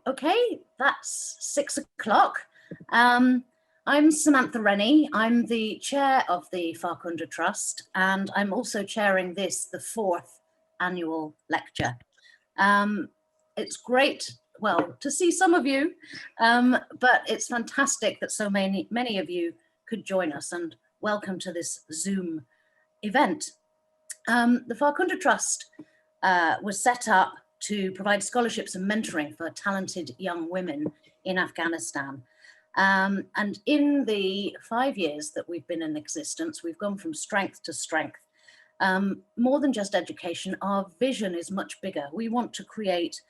Okay, that's 6 o'clock. I'm Samantha Rennie. I'm the chair of the Farkunda Trust, and I'm also chairing this, the 4th annual lecture. It's great, well, to see some of you, but it's fantastic that so many of you could join us, and welcome to this Zoom event. The Farkunda Trust was set up to provide scholarships and mentoring for talented young women in Afghanistan. And in the 5 years that we've been in existence, we've gone from strength to strength. More than just education, our vision is much bigger. We want to create,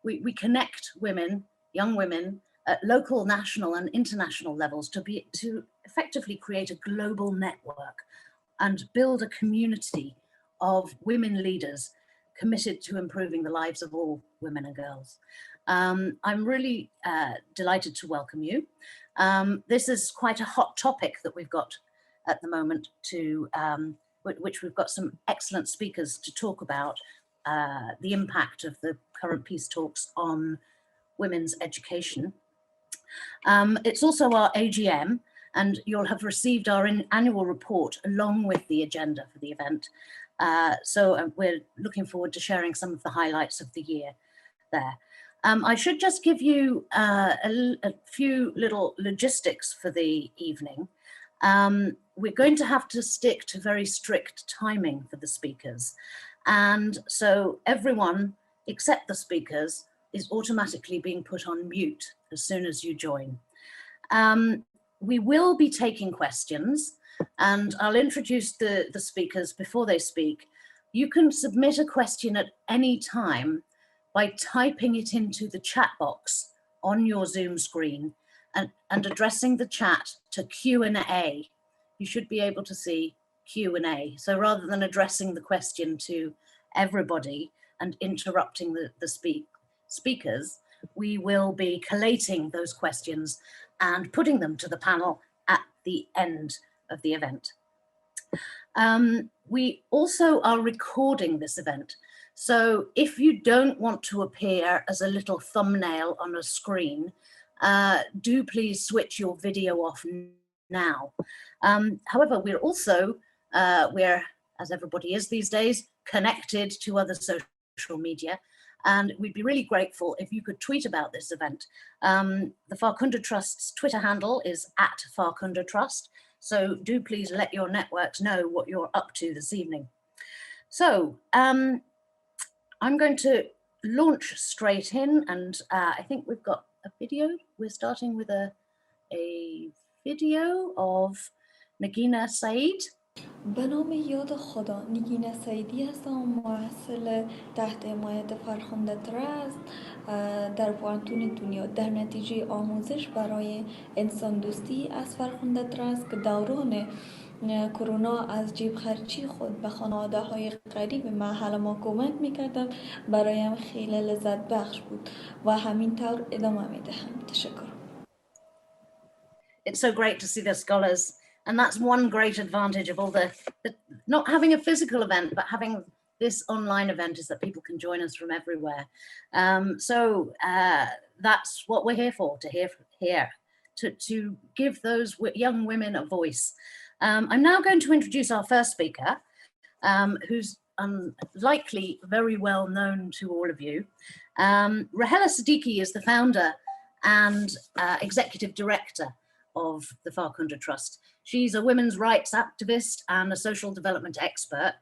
we connect women, young women, at local, national and international levels to effectively create a global network and build a community of women leaders committed to improving the lives of all women and girls. I'm really delighted to welcome you. This is quite a hot topic that we've got at the moment, which we've got some excellent speakers to talk about the impact of the current peace talks on women's education. It's also our AGM, and you'll have received our annual report along with the agenda for the event. So we're looking forward to sharing some of the highlights of the year there. I should just give you a few little logistics for the evening. We're going to have to stick to very strict timing for the speakers. And so everyone except the speakers is automatically being put on mute as soon as you join. We will be taking questions, and I'll introduce the speakers before they speak. You can submit a question at any time by typing it into the chat box on your Zoom screen and addressing the chat to Q&A. You should be able to see Q&A. So rather than addressing the question to everybody and interrupting the speakers, we will be collating those questions and putting them to the panel at the end of the event. We also are recording this event. So if you don't want to appear as a little thumbnail on a screen, do please switch your video off now. However, we're also, as everybody is these days, connected to other social media. And we'd be really grateful if you could tweet about this event. The Farkunda Trust's Twitter handle is @FarkundaTrust. So do please let your networks know what you're up to this evening. So I'm going to launch straight in, and I think we've got a video. We're starting with a video of Nagina Saeed. به نام یاد خدا نگین سیدی هستم، محصل تحت حمایت فرخنده ترست در پوانتون دنیا در نتیجه آموزش برای انسان دوستی از فرخنده ترست که دوران کرونا از جیب خرچی خود به خانواده های قریب محل ما کمک میکردم. برایم خیلی لذت بخش بود و همینطور ادامه میدهم. تشکر. It's so great to see the scholars. And that's one great advantage of all the not having a physical event, but having this online event, is that people can join us from everywhere. So that's what we're here for, to give those young women a voice. I'm now going to introduce our first speaker, who's likely very well known to all of you. Rahela Siddiqui is the founder and executive director of the Farkunda Trust. She's a women's rights activist and a social development expert,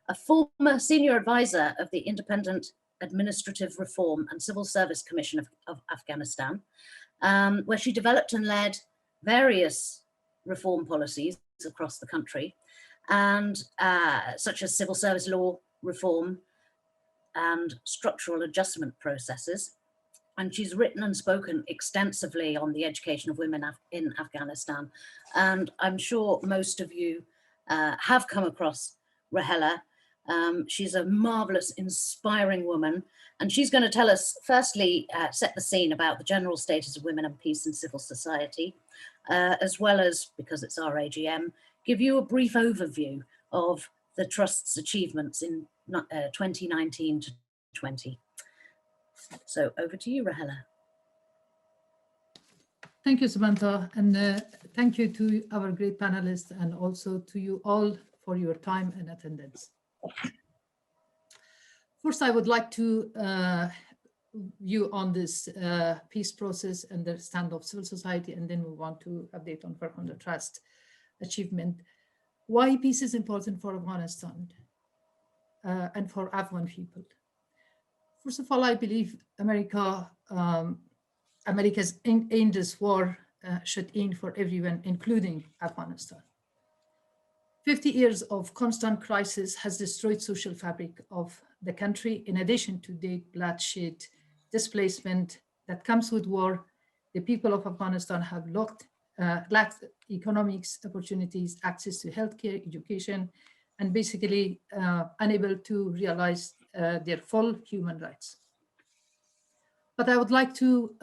a former senior advisor of the Independent Administrative Reform and Civil Service Commission of Afghanistan, where she developed and led various reform policies across the country, and such as civil service law reform and structural adjustment processes. And she's written and spoken extensively on the education of women in Afghanistan. And I'm sure most of you have come across Rahela. She's a marvelous, inspiring woman. And she's going to tell us, firstly, set the scene about the general status of women and peace in civil society, as well as, because it's our AGM, give you a brief overview of the Trust's achievements in 2019 to 20. So over to you, Rahela. Thank you, Samantha, and thank you to our great panelists and also to you all for your time and attendance. First, I would like to view on this peace process and the stand of civil society, and then move on to update on Farkhunda Trust achievement. Why peace is important for Afghanistan and for Afghan people. First of all, I believe America's in this war should end for everyone, including Afghanistan. 50 years of constant crisis has destroyed social fabric of the country. In addition to the bloodshed, displacement that comes with war, the people of Afghanistan have lacked economic opportunities, access to healthcare, education, and basically unable to realize their full human rights. But I would like to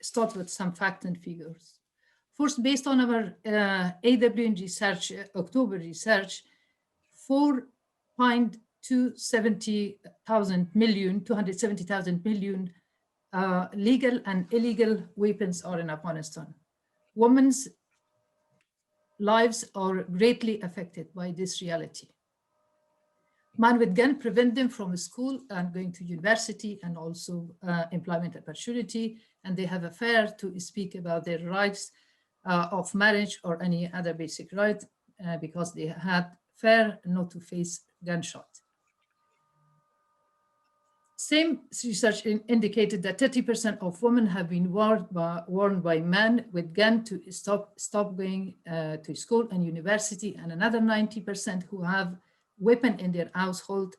start with some facts and figures. First, based on our AWN research, October research, 270,000 million legal and illegal weapons are in Afghanistan. Women's lives are greatly affected by this reality. Man with gun prevent them from school and going to university and also employment opportunity, and they have a fear to speak about their rights of marriage or any other basic right because they had fear not to face gunshot. Same research indicated that 30% of women have been warned by men with gun to stop going to school and university, and another 90% who have weapon in their household,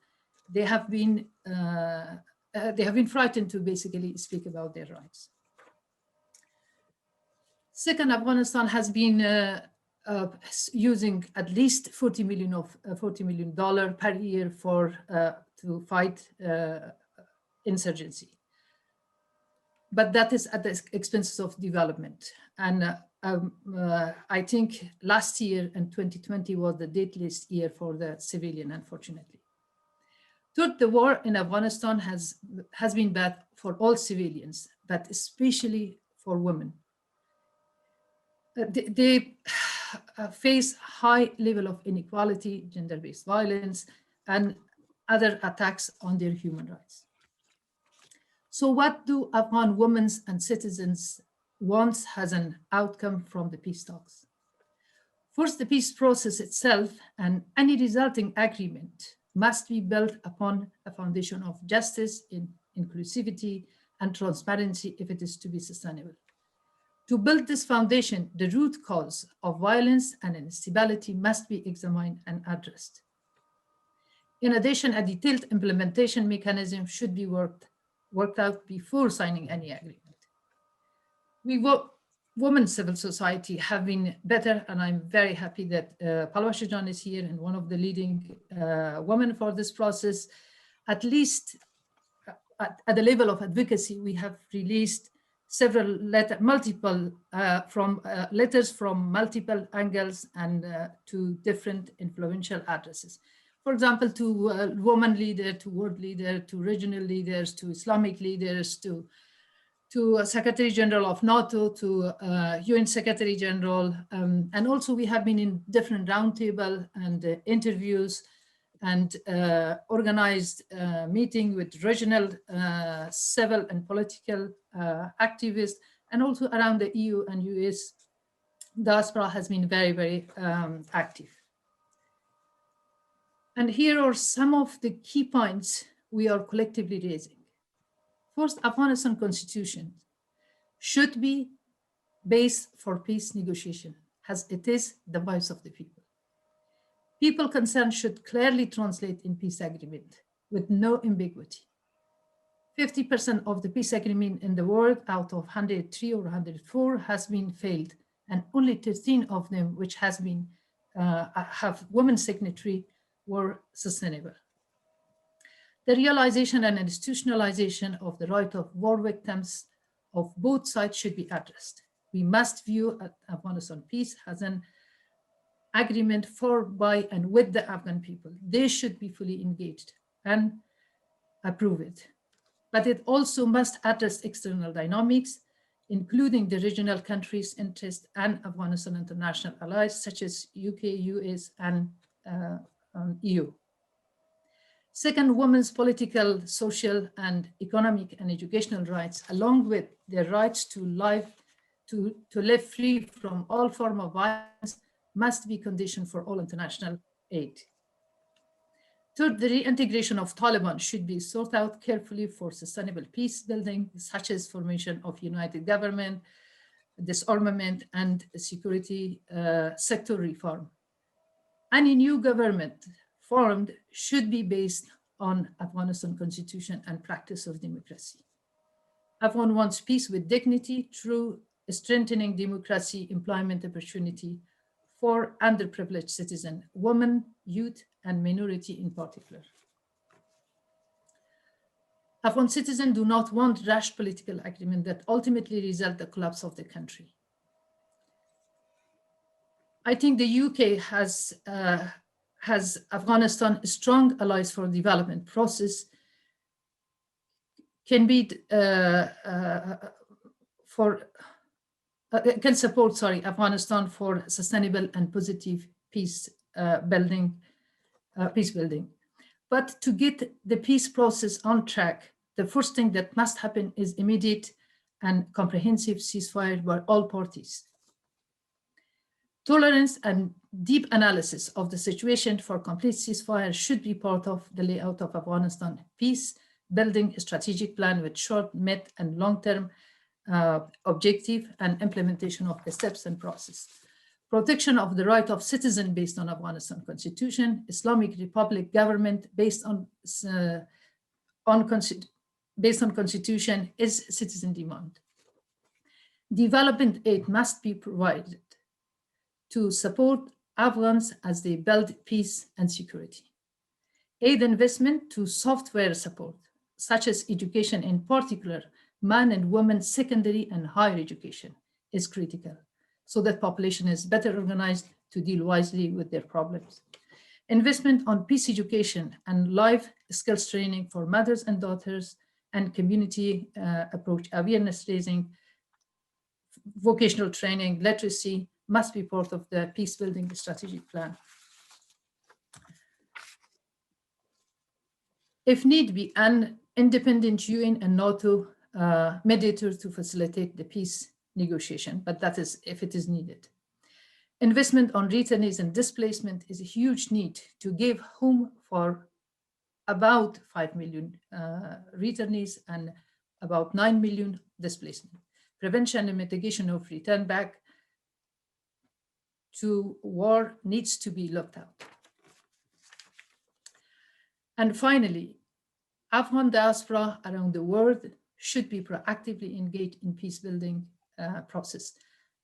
they have been frightened to basically speak about their rights. Second, Afghanistan has been using at least $40 million per year to fight insurgency, but that is at the expense of development. And I think last year in 2020 was the deadliest year for the civilian, unfortunately. Third, the war in Afghanistan has been bad for all civilians, but especially for women. They face high level of inequality, gender-based violence, and other attacks on their human rights. So what do Afghan women and citizens want as an outcome from the peace talks? First, the peace process itself and any resulting agreement must be built upon a foundation of justice, inclusivity, and transparency if it is to be sustainable. To build this foundation, the root cause of violence and instability must be examined and addressed. In addition, a detailed implementation mechanism should be worked out before signing any agreement. Women civil society have been better, and I'm very happy that Palwa Shijan is here and one of the leading women for this process. At least at the level of advocacy, we have released several letters from multiple angles and to different influential addresses. For example, to women leader, to world leader, to regional leaders, to Islamic leaders, to Secretary General of NATO, to UN Secretary General. And also we have been in different roundtable and interviews and organized meeting with regional civil and political activists, and also around the EU and US. Diaspora has been very, very active. And here are some of the key points we are collectively raising. First, Afghanistan constitution should be base for peace negotiation, as it is the voice of the people. People concerned should clearly translate in peace agreement with no ambiguity. 50% of the peace agreement in the world out of 103 or 104 has been failed, and only 13 of them which has been have women signatory were sustainable. The realization and institutionalization of the right of war victims of both sides should be addressed. We must view Afghanistan peace as an agreement for, by, and with the Afghan people. They should be fully engaged and approve it. but it also must address external dynamics, including the regional countries' interest and Afghanistan international allies such as UK, US, and EU. Second, women's political, social, and economic and educational rights, along with their rights to live free from all form of violence, must be conditioned for all international aid. Third, the reintegration of Taliban should be sought out carefully for sustainable peace building, such as formation of united government, disarmament, and security sector reform. Any new government formed should be based on Afghanistan constitution and practice of democracy. Afghan wants peace with dignity through strengthening democracy, employment opportunity for underprivileged citizens, women, youth, and minority in particular. Afghan citizens do not want rash political agreement that ultimately result in the collapse of the country. I think the UK has Afghanistan strong allies for development process can support Afghanistan for sustainable and positive peace building. But to get the peace process on track, the first thing that must happen is immediate and comprehensive ceasefire by all parties. Tolerance and deep analysis of the situation for complete ceasefire should be part of the layout of Afghanistan peace building strategic plan with short, mid, and long-term objective and implementation of the steps and process. Protection of the right of citizen based on Afghanistan constitution, Islamic Republic government based on constitution is citizen demand. Development aid must be provided to support Afghans as they build peace and security. Aid investment to software support, such as education, in particular, man and women secondary and higher education, is critical, so that population is better organized to deal wisely with their problems. Investment on peace education and life skills training for mothers and daughters and community approach awareness raising, vocational training, literacy must be part of the peace building strategic plan. If need be, an independent UN and NATO mediator to facilitate the peace negotiation, but that is if it is needed. Investment on returnees and displacement is a huge need to give home for about 5 million returnees and about 9 million displacement. Prevention and mitigation of return back to war needs to be looked at. And finally, Afghan diaspora around the world should be proactively engaged in peace building process,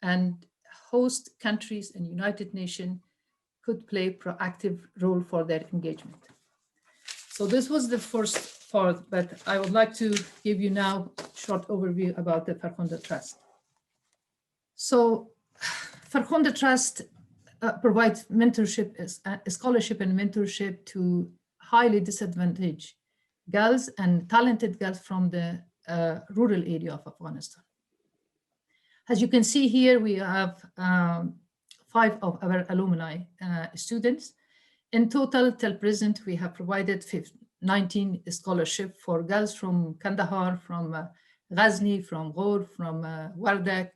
and host countries and United Nations could play proactive role for their engagement. So this was the first part, but I would like to give you now a short overview about the Farkhunda Trust. So Farkhunda Trust provides mentorship, scholarship and mentorship to highly disadvantaged girls and talented girls from the rural area of Afghanistan. As you can see here, we have 5 of our alumni students. In total, till present, we have provided 19 scholarships for girls from Kandahar, from Ghazni, from Ghor, from Wardak,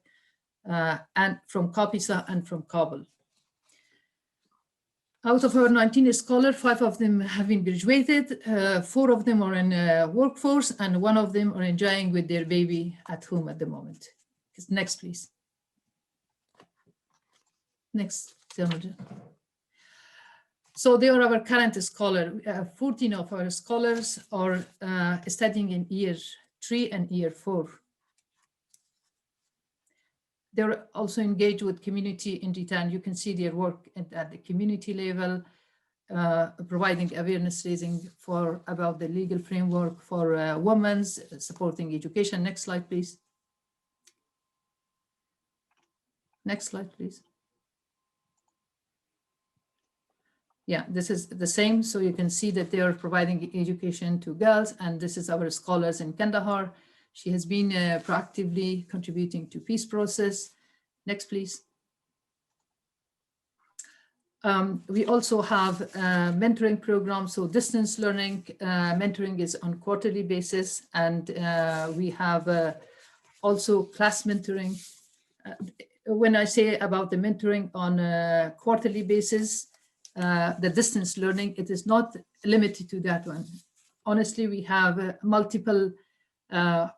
and from Kapisa and from Kabul. Out of our 19 scholars, 5 of them have been graduated, 4 of them are in workforce, and 1 of them are enjoying with their baby at home at the moment. Next, please. Next. So they are our current scholars. 14 of our scholars are studying in year 3 and year 4. They're also engaged with community in return. You can see their work at the community level, providing awareness raising about the legal framework for women's, supporting education. Next slide, please. Next slide, please. Yeah, this is the same. So you can see that they are providing education to girls, and this is our scholars in Kandahar. She has been proactively contributing to peace process. Next, please. We also have a mentoring program. So distance learning mentoring is on quarterly basis, and we have also class mentoring. When I say about the mentoring on a quarterly basis, the distance learning, it is not limited to that one. Honestly, we have multiple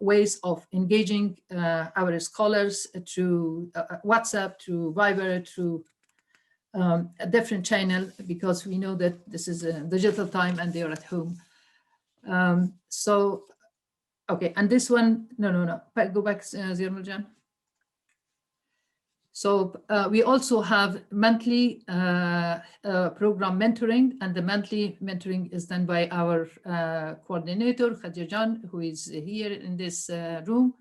ways of engaging our scholars through WhatsApp, through Viber, through a different channel, because we know that this is a digital time and they are at home. So, okay, and this one, no, go back, Zirmuljan. So we also have monthly program mentoring, and the monthly mentoring is done by our coordinator, Khadija, who is here in this room.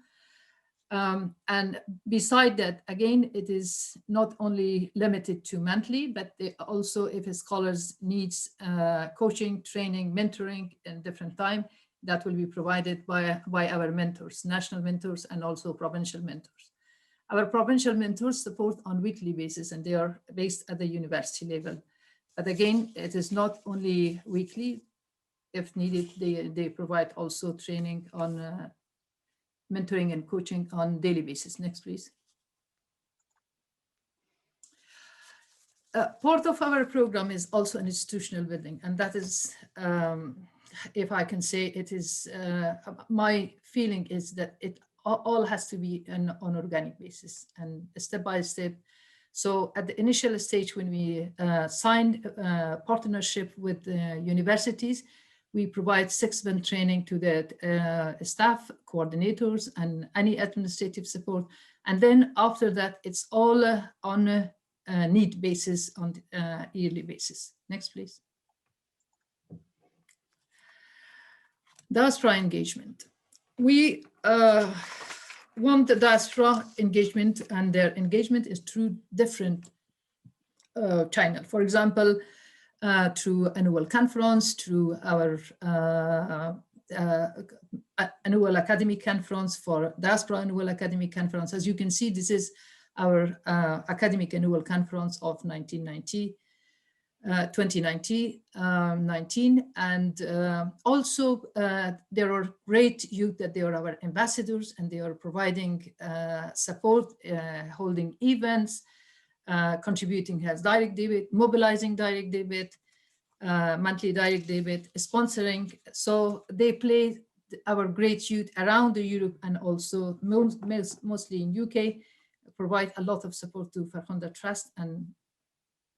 And beside that, again, it is not only limited to monthly, but also if a scholars needs coaching, training, mentoring in different time, that will be provided by our mentors, national mentors, and also provincial mentors. Our provincial mentors support on weekly basis, and they are based at the university level. But again, it is not only weekly. If needed, they provide also training on mentoring and coaching on daily basis. Next, please. Part of our program is also an institutional building, and that is, if I can say, it is my feeling is that it all has to be on organic basis and step by step. So at the initial stage, when we signed a partnership with universities, we provide 6-month training to the staff, coordinators, and any administrative support. And then after that, it's all on a need basis, on yearly basis. Next, please. Diaspora engagement. We want the diaspora engagement, and their engagement is through different channels. For example, through annual conference, through our annual academic conference, for diaspora annual academic conference. As you can see, this is our academic annual conference of 2019, and also there are great youth that they are our ambassadors, and they are providing support, holding events, contributing as direct debit, mobilizing direct debit, monthly direct debit, sponsoring. So they play our great youth around the Europe, and also mostly in UK, provide a lot of support to Farkhunda Trust. And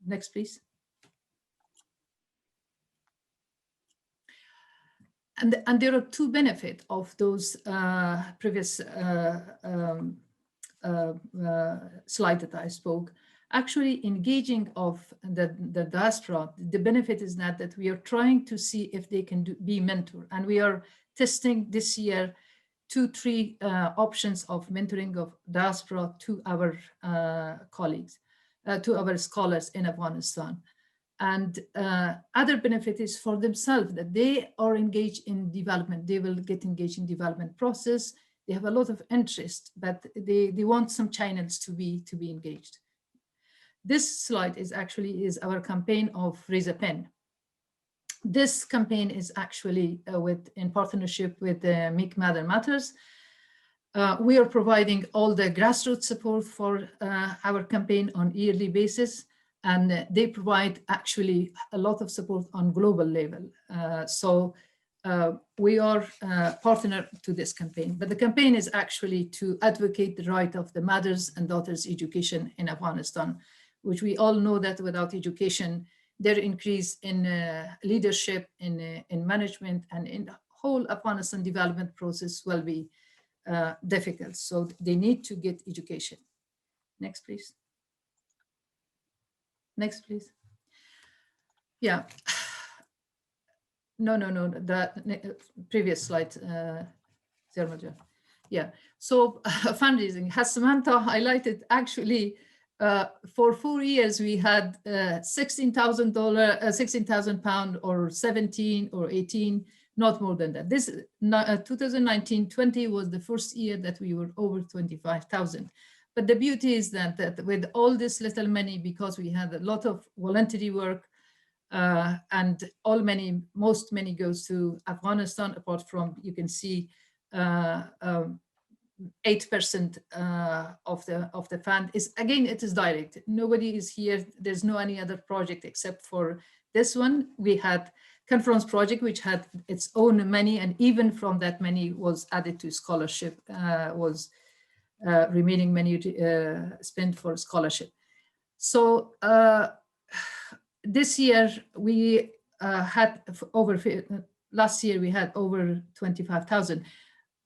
next, please. And there are two benefits of those previous slide that I spoke. Actually, engaging of the diaspora, the benefit is that we are trying to see if they can be mentor, and we are testing this year 2-3 options of mentoring of diaspora to our colleagues, to our scholars in Afghanistan. And other benefit is for themselves, that they are engaged in development. They will get engaged in development process. They have a lot of interest, but they want some channels to be engaged. This slide is actually our campaign of Raise a Pen. This campaign is actually in partnership with Make Mother Matters. We are providing all the grassroots support for our campaign on yearly basis, and they provide actually a lot of support on global level. So we are partner to this campaign, but the campaign is actually to advocate the right of the mothers and daughters' education in Afghanistan, which we all know that without education, their increase in leadership, in management, and in the whole Afghanistan development process will be difficult. So they need to get education. Next, please. Next, please. Yeah. No, the previous slide, Zermaja. Yeah, so fundraising, has Samantha highlighted actually for 4 years, we had $16,000, 16,000 pounds, or 17 or 18, not more than that. This 2019-20 was the first year that we were over 25,000. But the beauty is that with all this little money, because we had a lot of voluntary work, and most money goes to Afghanistan, apart from, you can see, 8% of the fund is, again, it is direct. Nobody is here. There's no any other project except for this one. We had conference project, which had its own money, and even from that money was added to scholarship, was remaining money spent for scholarship. So this year we had last year we had over 25,000,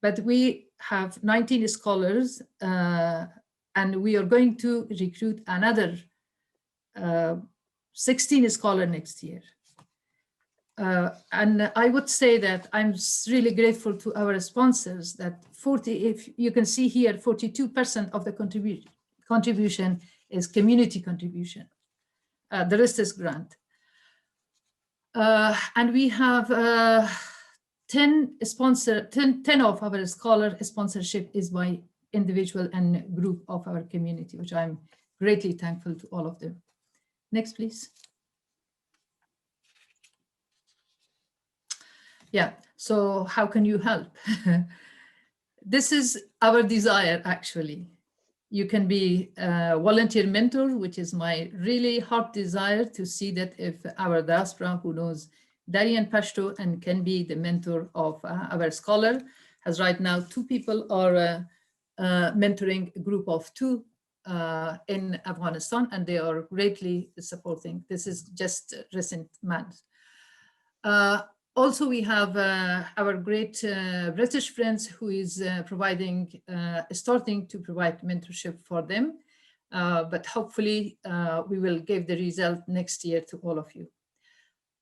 but we have 19 scholars, and we are going to recruit another 16 scholars next year. And I would say that I'm really grateful to our sponsors that if you can see here, 42% of the contribution is community contribution. The rest is grant. And we have 10 of our scholar sponsorship is by individual and group of our community, which I'm greatly thankful to all of them. Next, please. Yeah, so how can you help? This is our desire, actually. You can be a volunteer mentor, which is my really hard desire to see that if our diaspora who knows Dari and Pashto and can be the mentor of our scholar, as right now 2 people are mentoring a group of 2 in Afghanistan, and they are greatly supporting. This is just recent months. Also, we have our great British friends who is starting to provide mentorship for them. But hopefully we will give the result next year to all of you.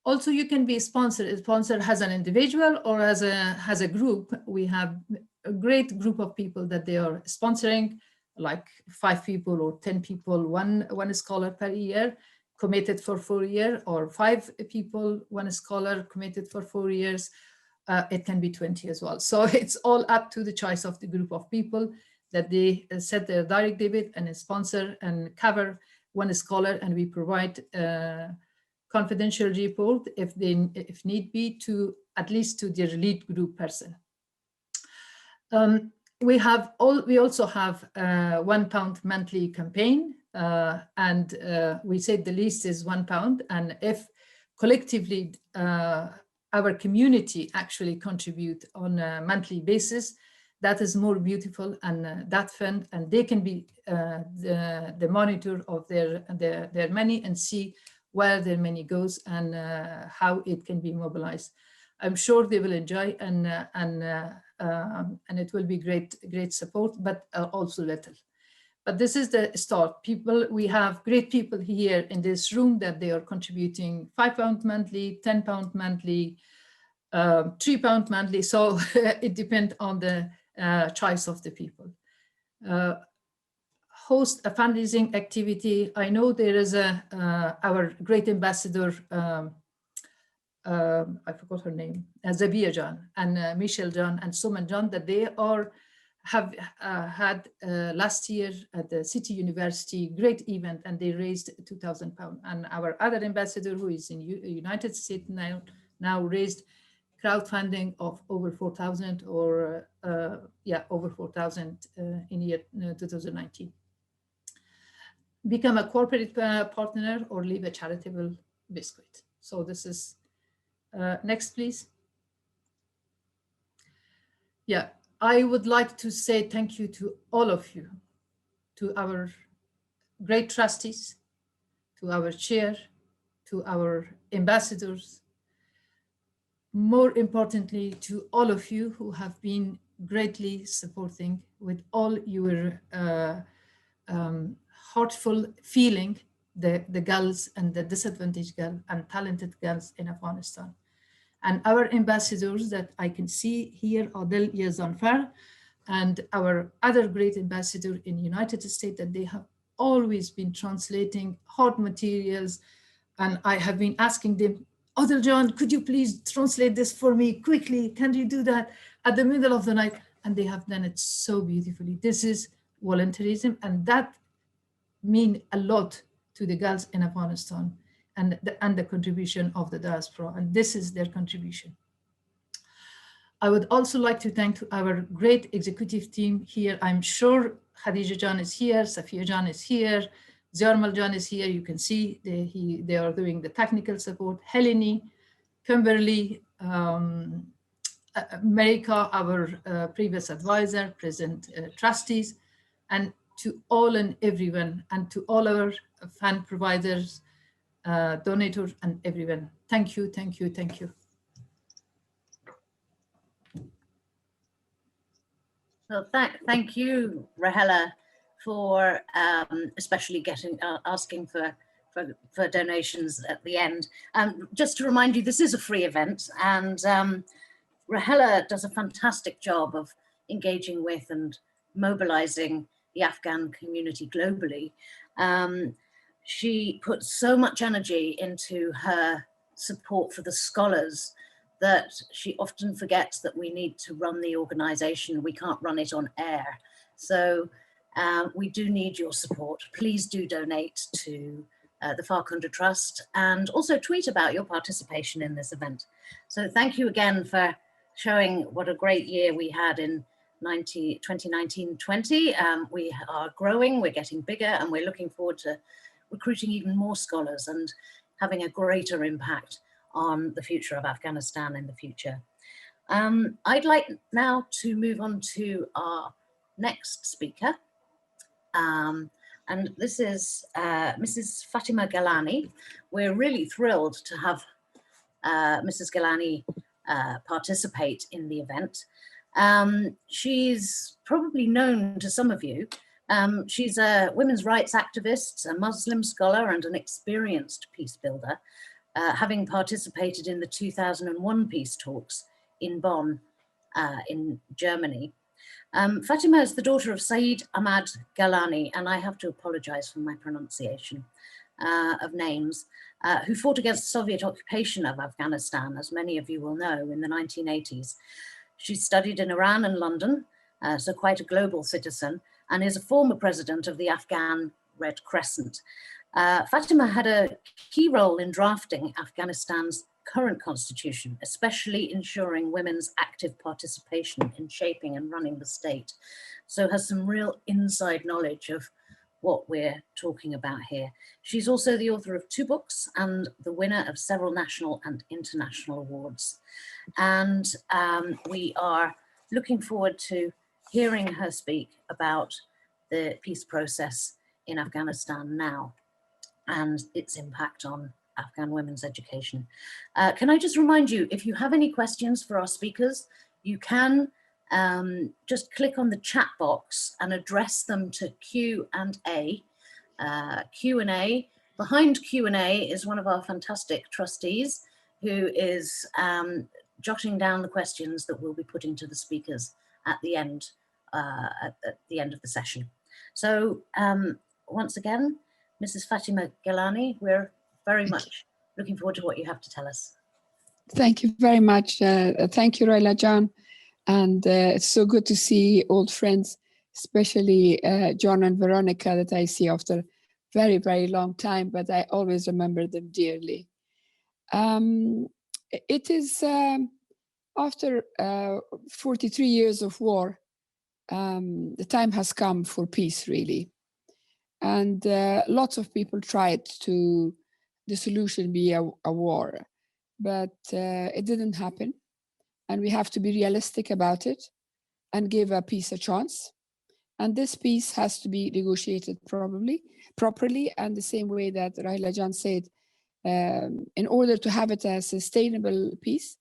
Also, you can be a sponsor. A sponsor as an individual or as a group. We have a great group of people that they are sponsoring, like 5 people or 10 people, one scholar per year, committed for 4 years, or 5 people, 1 scholar committed for 4 years. It can be 20 as well. So it's all up to the choice of the group of people that they set their direct debit and a sponsor and cover 1 scholar, and we provide confidential report if need be to at least to their lead group person. We also have £1 monthly campaign, and we said the least is £1, and if collectively our community actually contribute on a monthly basis, that is more beautiful, and that fund, and they can be the monitor of their money and see where their money goes and how it can be mobilized. I'm sure they will enjoy, and it will be great support, but also little. But this is the start. We have great people here in this room that they are contributing £5 monthly, £10 monthly, £3 monthly. So it depends on the choice of the people. Host a fundraising activity. I know there is our great ambassador, I forgot her name, Zabia Jan and Michelle Jan and Suman Jan, that they have had last year at the City University great event, and they raised £2,000. And our other ambassador, who is in United States now raised crowdfunding of over 4,000, or over 4,000 in year 2019. Become a corporate partner or leave a charitable biscuit. So this is, next please. Yeah, I would like to say thank you to all of you, to our great trustees, to our chair, to our ambassadors, more importantly, to all of you who have been greatly supporting with all your heartful feeling the girls and the disadvantaged girls and talented girls in Afghanistan. And our ambassadors that I can see here, Adel Yazanfar, and our other great ambassador in the United States, that they have always been translating hard materials, and I have been asking them, Adel John, could you please translate this for me quickly? Can you do that at the middle of the night? And they have done it so beautifully. This is volunteerism, and that mean a lot to the girls in Afghanistan, and the contribution of the diaspora, and this is their contribution. I would also like to thank our great executive team here. I'm sure Khadija Jan is here, Safiya Jan is here, Ziarmal Jan is here. You can see they are doing the technical support. Helene, Kimberly, America, our previous advisor, present trustees, and to all and everyone, and to all our fund providers, donors, and everyone. Thank you, thank you, thank you. Well, thank you, Rahela, for especially asking for donations at the end. Just to remind you, this is a free event, and Rahela does a fantastic job of engaging with and mobilizing the Afghan community globally. She puts so much energy into her support for the scholars that she often forgets that we need to run the organization. We can't run it on air. So we do need your support. Please do donate to the Farkhunda Trust, and also tweet about your participation in this event. So thank you again for showing what a great year we had in 2019-20. We are growing, we're getting bigger, and we're looking forward to recruiting even more scholars and having a greater impact on the future of Afghanistan in the future. I'd like now to move on to our next speaker. And this is Mrs. Fatima Galani. We're really thrilled to have Mrs. Galani participate in the event. She's probably known to some of you. She's a women's rights activist, a Muslim scholar, and an experienced peace builder, having participated in the 2001 peace talks in Bonn, in Germany. Fatima is the daughter of Saeed Ahmad Galani, and I have to apologize for my pronunciation of names, who fought against Soviet occupation of Afghanistan, as many of you will know, in the 1980s. She studied in Iran and London, so quite a global citizen, and is a former president of the Afghan Red Crescent. Fatima had a key role in drafting Afghanistan's current constitution, especially ensuring women's active participation in shaping and running the state. So has some real inside knowledge of what we're talking about here. She's also the author of 2 books and the winner of several national and international awards. And we are looking forward to hearing her speak about the peace process in Afghanistan now and its impact on Afghan women's education. Can I just remind you, if you have any questions for our speakers, you can just click on the chat box and address them to Q&A. Q&A. Behind Q&A is one of our fantastic trustees who is jotting down the questions that we'll be putting to the speakers at the end of the session. So once again, Mrs. Fatima Galani, we're very much looking forward to what you have to tell us. Thank you very much. Thank you, Rahela Jan. And it's so good to see old friends, especially John and Veronica, that I see after a very, very long time, but I always remember them dearly. It is after 43 years of war, the time has come for peace, really. And lots of people tried to the solution be a war, but it didn't happen. And we have to be realistic about it and give a peace a chance. And this peace has to be negotiated properly, and the same way that Rahela Jan said, in order to have it a sustainable peace,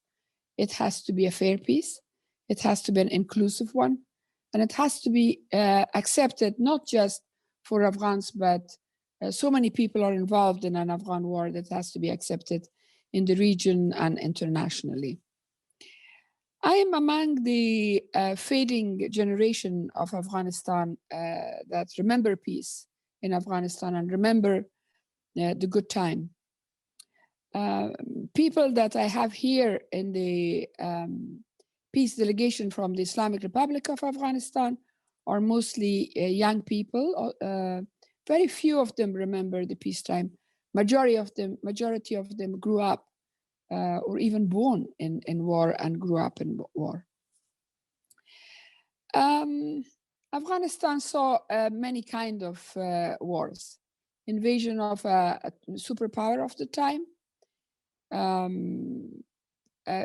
it has to be a fair peace, it has to be an inclusive one, and it has to be accepted not just for Afghans, but so many people are involved in an Afghan war that has to be accepted in the region and internationally. I am among the fading generation of Afghanistan that remember peace in Afghanistan and remember the good time. People that I have here in the peace delegation from the Islamic Republic of Afghanistan are mostly young people. Very few of them remember the peacetime. Majority of them grew up or even born in war and grew up in war. Afghanistan saw many kind of wars. Invasion of a superpower of the time,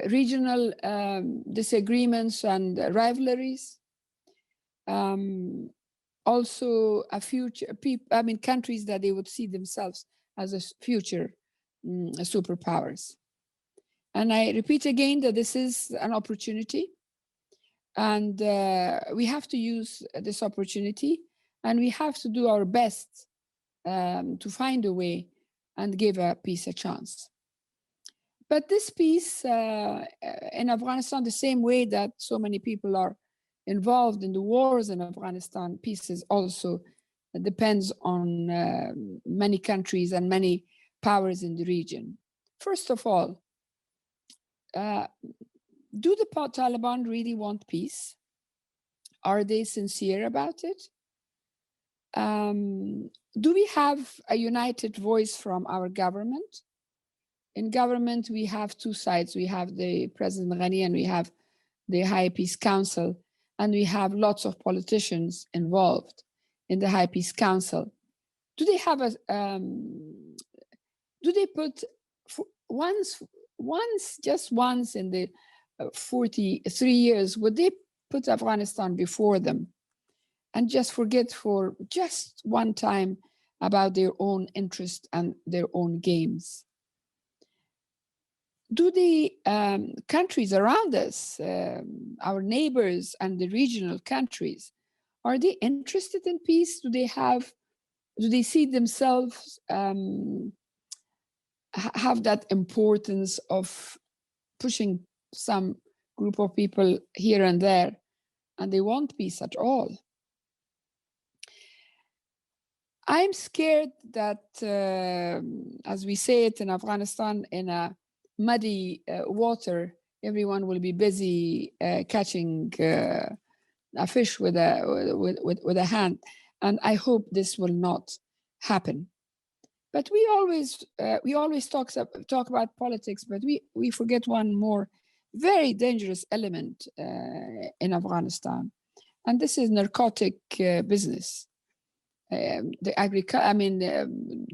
regional disagreements and rivalries, also a future countries that they would see themselves as a future superpowers. And I repeat again that this is an opportunity, and we have to use this opportunity, and we have to do our best to find a way and give a peace a chance. But this peace in Afghanistan, the same way that so many people are involved in the wars in Afghanistan, peace is also depends on many countries and many powers in the region. First of all, do the Taliban really want peace? Are they sincere about it? Do we have a united voice from our government? In government, we have two sides. We have the President Ghani and we have the High Peace Council, and we have lots of politicians involved in the High Peace Council. Do they have a, do they put just once in the 43 years, would they put Afghanistan before them and just forget for just one time about their own interest and their own games? Do the countries around us, our neighbors and the regional countries, are they interested in peace? Do they see themselves have that importance of pushing some group of people here and there, and they want peace at all? I'm scared that, as we say it in Afghanistan, in a muddy water, everyone will be busy catching a fish with a hand, and I hope this will not happen. But we always talk about politics, but we forget one more very dangerous element in Afghanistan, and this is narcotic business. The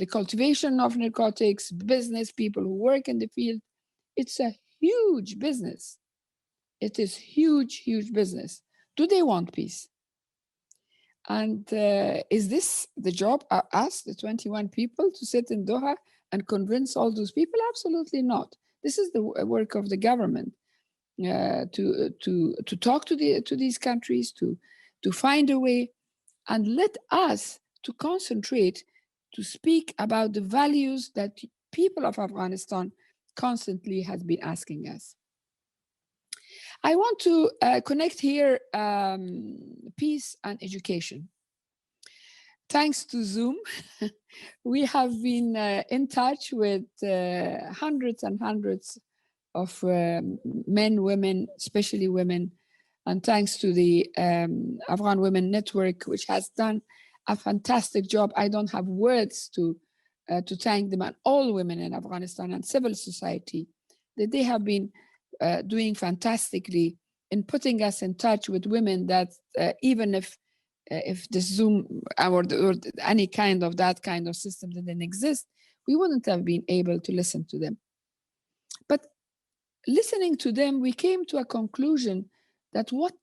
cultivation of narcotics, business, people who work in the field, it's a huge business. It is huge, huge business. Do they want peace? And is this the job of us, the 21 people, to sit in Doha and convince all those people? Absolutely not. This is the work of the government to talk to these countries, to find a way, and let us to concentrate to speak about the values that people of Afghanistan constantly has been asking us. I want to connect here peace and education. Thanks to Zoom, we have been in touch with hundreds and hundreds of men, women, especially women, and thanks to the Afghan Women Network, which has done a fantastic job. I don't have words to thank them, and all women in Afghanistan and civil society, that they have been doing fantastically in putting us in touch with women that even if the Zoom or any kind of that kind of system didn't exist, we wouldn't have been able to listen to them. But listening to them, we came to a conclusion that what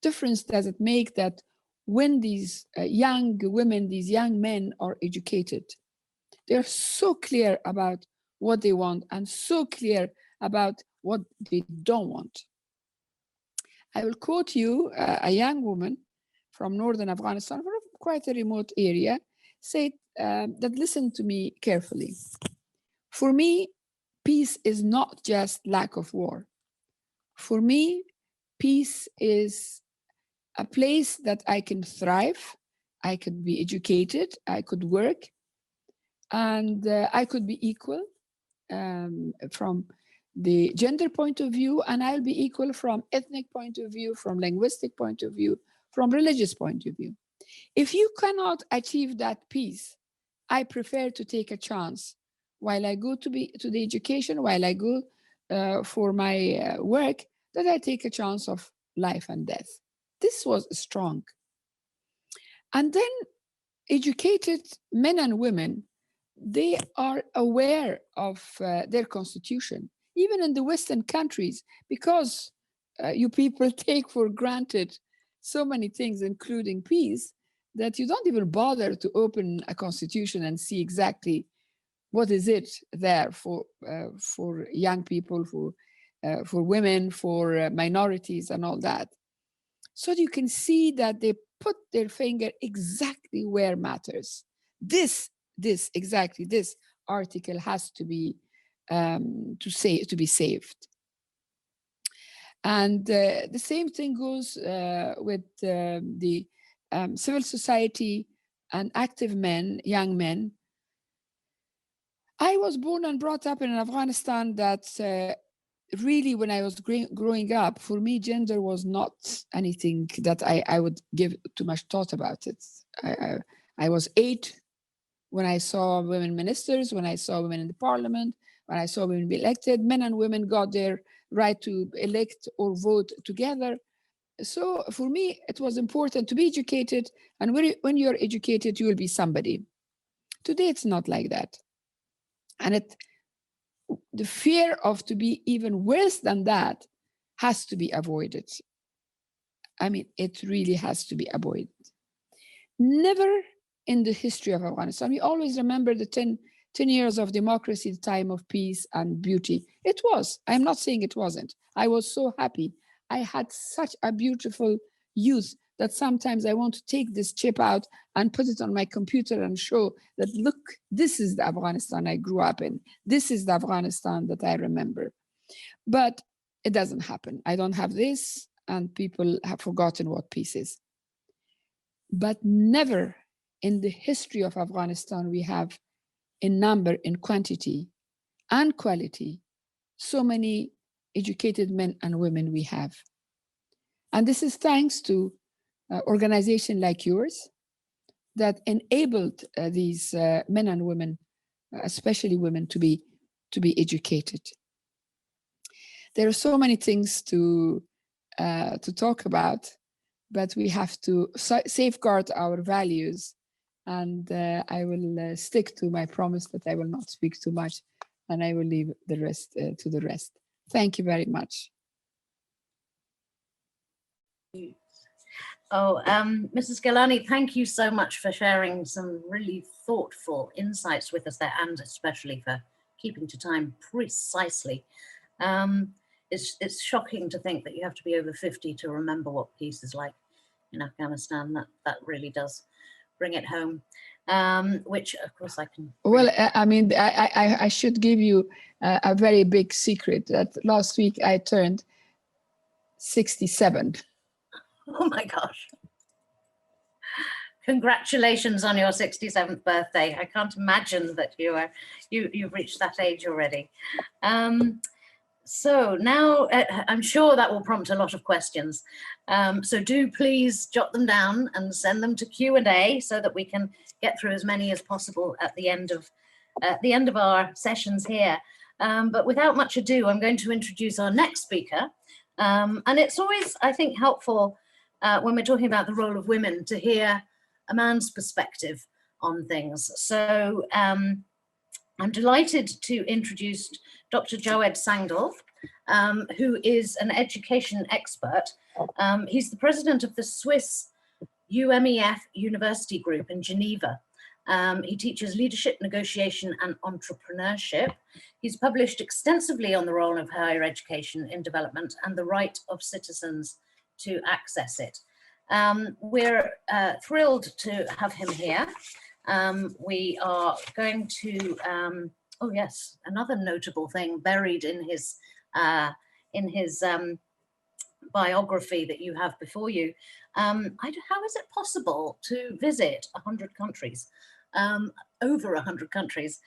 difference does it make that when these young women, these young men are educated, they're so clear about what they want and so clear about what they don't want. I will quote you a young woman from northern Afghanistan, from quite a remote area, said that listen to me carefully. For me, peace is not just lack of war. For me, peace is a place that I can thrive, I could be educated, I could work, and I could be equal from the gender point of view, and I'll be equal from ethnic point of view, from linguistic point of view, from religious point of view. If you cannot achieve that peace, I prefer to take a chance while I go to the education, while I go for my work, that I take a chance of life and death. This was strong. And then educated men and women, they are aware of their constitution, even in the Western countries, because you people take for granted so many things, including peace, that you don't even bother to open a constitution and see exactly what is it there for young people, for women, for minorities and all that. So you can see that they put their finger exactly where matters. This article has to be to be saved. And the same thing goes with the civil society and active men, young men. I was born and brought up in Afghanistan that really, when I was growing up, for me, gender was not anything that I would give too much thought about it. I was 8 when I saw women ministers, when I saw women in the parliament, when I saw women be elected. Men and women got their right to elect or vote together. So for me, it was important to be educated. And when you're educated, you will be somebody. Today, it's not like that. And the fear of to be even worse than that has to be avoided. I mean, it really has to be avoided. Never in the history of Afghanistan, we always remember the 10 years of democracy, the time of peace and beauty. It was. I'm not saying it wasn't. I was so happy. I had such a beautiful youth that sometimes I want to take this chip out and put it on my computer and show that, look, this is the Afghanistan I grew up in. This is the Afghanistan that I remember. But it doesn't happen. I don't have this, and people have forgotten what peace is. But never in the history of Afghanistan we have, in number, in quantity, and quality, so many educated men and women we have. And this is thanks to organizations like yours that enabled these men and women, especially women, to be educated. There are so many things to talk about, but we have to safeguard our values. And I will stick to my promise that I will not speak too much, and I will leave the rest to the rest. Thank you very much. Oh, Mrs. Gilani, thank you so much for sharing some really thoughtful insights with us there, and especially for keeping to time precisely. It's shocking to think that you have to be over 50 to remember what peace is like in Afghanistan. That really does bring it home, which of course I can. Well, I mean, I should give you a very big secret that last week I turned 67. Oh my gosh. Congratulations on your 67th birthday. I can't imagine that you've reached that age already. So now I'm sure that will prompt a lot of questions. So do please jot them down and send them to Q&A so that we can get through as many as possible at the end of our sessions here. But without much ado, I'm going to introduce our next speaker. And it's always, I think, helpful when we're talking about the role of women to hear a man's perspective on things. So I'm delighted to introduce Dr. Jawed Sangdal, who is an education expert. He's the president of the Swiss UMEF University Group in Geneva. He teaches leadership, negotiation, and entrepreneurship. He's published extensively on the role of higher education in development and the right of citizens to access it. We're thrilled to have him here. We are going to, oh yes, another notable thing buried in his biography that you have before you, how is it possible to visit 100 countries, over 100 countries?